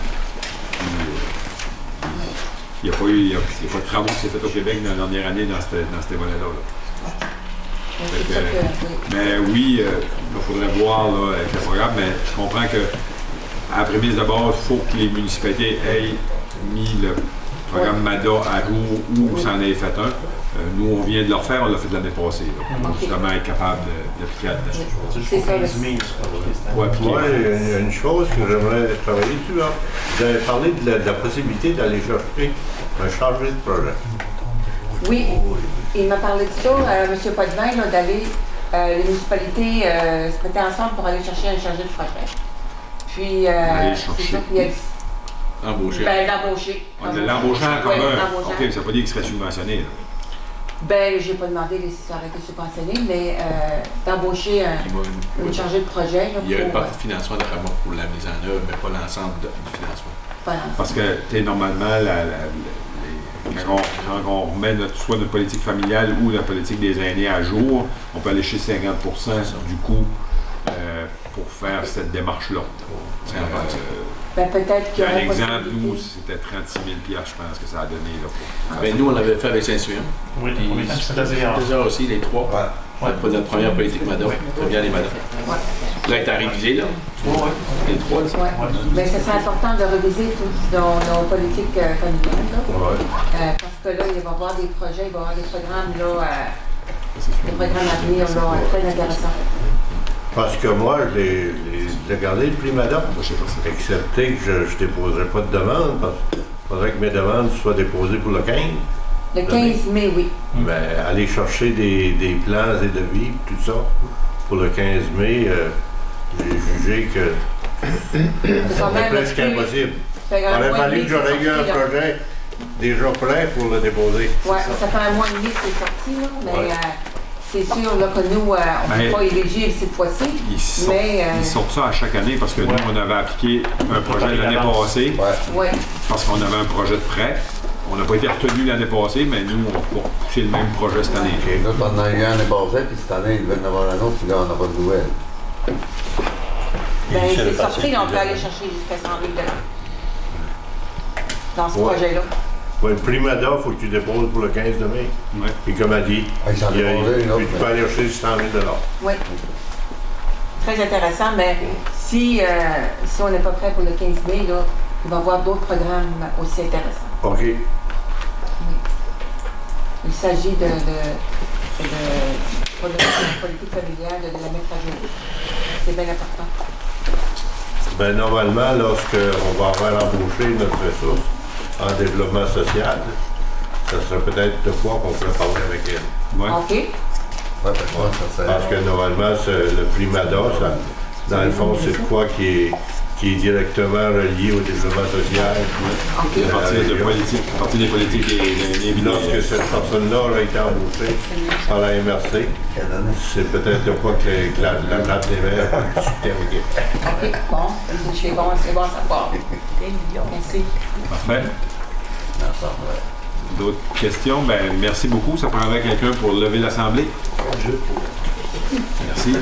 Il n'y a pas de travaux qui s'est fait au Québec dans la dernière année dans cette volets-là. Mais oui, il faudrait voir là, avec le programme, mais je comprends que à la prémisse d'abord, il faut que les municipalités aient mis le programme MADA à jour ou s'en aient fait un. Nous, on vient de le refaire, on l'a fait l'année passée, là, pour justement être capable d'appliquer là-dedans. C'est ça. Oui, il y a une chose que j'aimerais travailler dessus. Hein. Vous avez parlé de la possibilité d'aller chercher un chargé de projet. Oui, il m'a parlé de ça, M. Potvin, d'aller, les municipalités se mettaient ensemble pour aller chercher un chargé de projet. Puis, c'est ça qu'il a dit. Embaucher. D'embaucher. On a l'embauché en commun. Oui, OK, ça ne veut pas dire qu'il serait subventionné. Là. J'ai pas demandé si ça aurait été subventionné, mais d'embaucher une chargée de projet. Là, il y a une partie de financement d'après moi pour la mise en œuvre, mais pas l'ensemble du financement. Parce que, normalement, quand on remet soit notre politique familiale ou la politique des aînés à jour, on peut aller chez 50% du coût pour faire cette démarche-là. Peut-être qu'il y un exemple, nous, c'était 36 000 $, je pense que ça a donné. Là, nous, on l'avait fait avec Saint-Suin. Oui, c'était déjà aussi, les trois. Pour notre première politique MADA. Très bien, les MADA. Là, elle est à réviser, là. Les trois. Mais ce serait important de réviser toutes nos politiques familiales. Parce que là, il va y avoir des projets, il va y avoir des programmes, des programmes à venir très intéressants. Parce que moi, j'ai gardé le prix Madame, excepté que je ne déposerai pas de demande, parce que faudrait que mes demandes soient déposées pour le 15. Le 15 mai, oui. Ben, aller chercher des plans et devis, tout ça, pour le 15 mai, j'ai jugé que c'était presque impossible. Il aurait fallu que j'aurais eu un projet déjà prêt pour le déposer. Oui, ça fait un mois et demi que c'est sorti, là, mais c'est sûr là, que nous, on ne peut pas élégible cette fois-ci. Ils sortent ça à chaque année parce que nous, on avait appliqué un projet l'année passée parce qu'on avait un projet de prêt. On n'a pas été retenu l'année passée, mais nous, on va pousser le même projet cette année. Nous, on en a eu un l'année passée, puis cette année, ils veulent en avoir un autre, puis là, on n'a pas de nouvelles. Ben, c'est sorti, là, on peut aller chercher jusqu'à 100 000 dans ce projet-là. Oui, le Primada, il faut que tu déposes pour le 15 de mai. Puis comme elle dit, puis tu peux aller chercher 100 000 Oui. Très intéressant, mais si on n'est pas prêt pour le 15 mai, là, il va y avoir d'autres programmes aussi intéressants. OK. Oui. Il s'agit de politique familiale, de la mettre à jour. C'est bien important. Bien, normalement, lorsqu'on va avoir embauché notre ressource en développement social, ça serait peut-être de quoi qu'on pourrait parler avec elle. Ouais. OK. Parce que normalement, le Primada, dans le fond, c'est de quoi qui est directement relié au développement social. Okay. À partir des politiques et lorsque cette personne-là aura été embauchée par la MRC, c'est peut-être de quoi que la nappe des verres peut discuter avec elle. OK, bon, c'est bon à savoir. Merci. Parfait. D'autres questions? Ben, merci beaucoup. Ça prendrait quelqu'un pour lever l'Assemblée. Merci.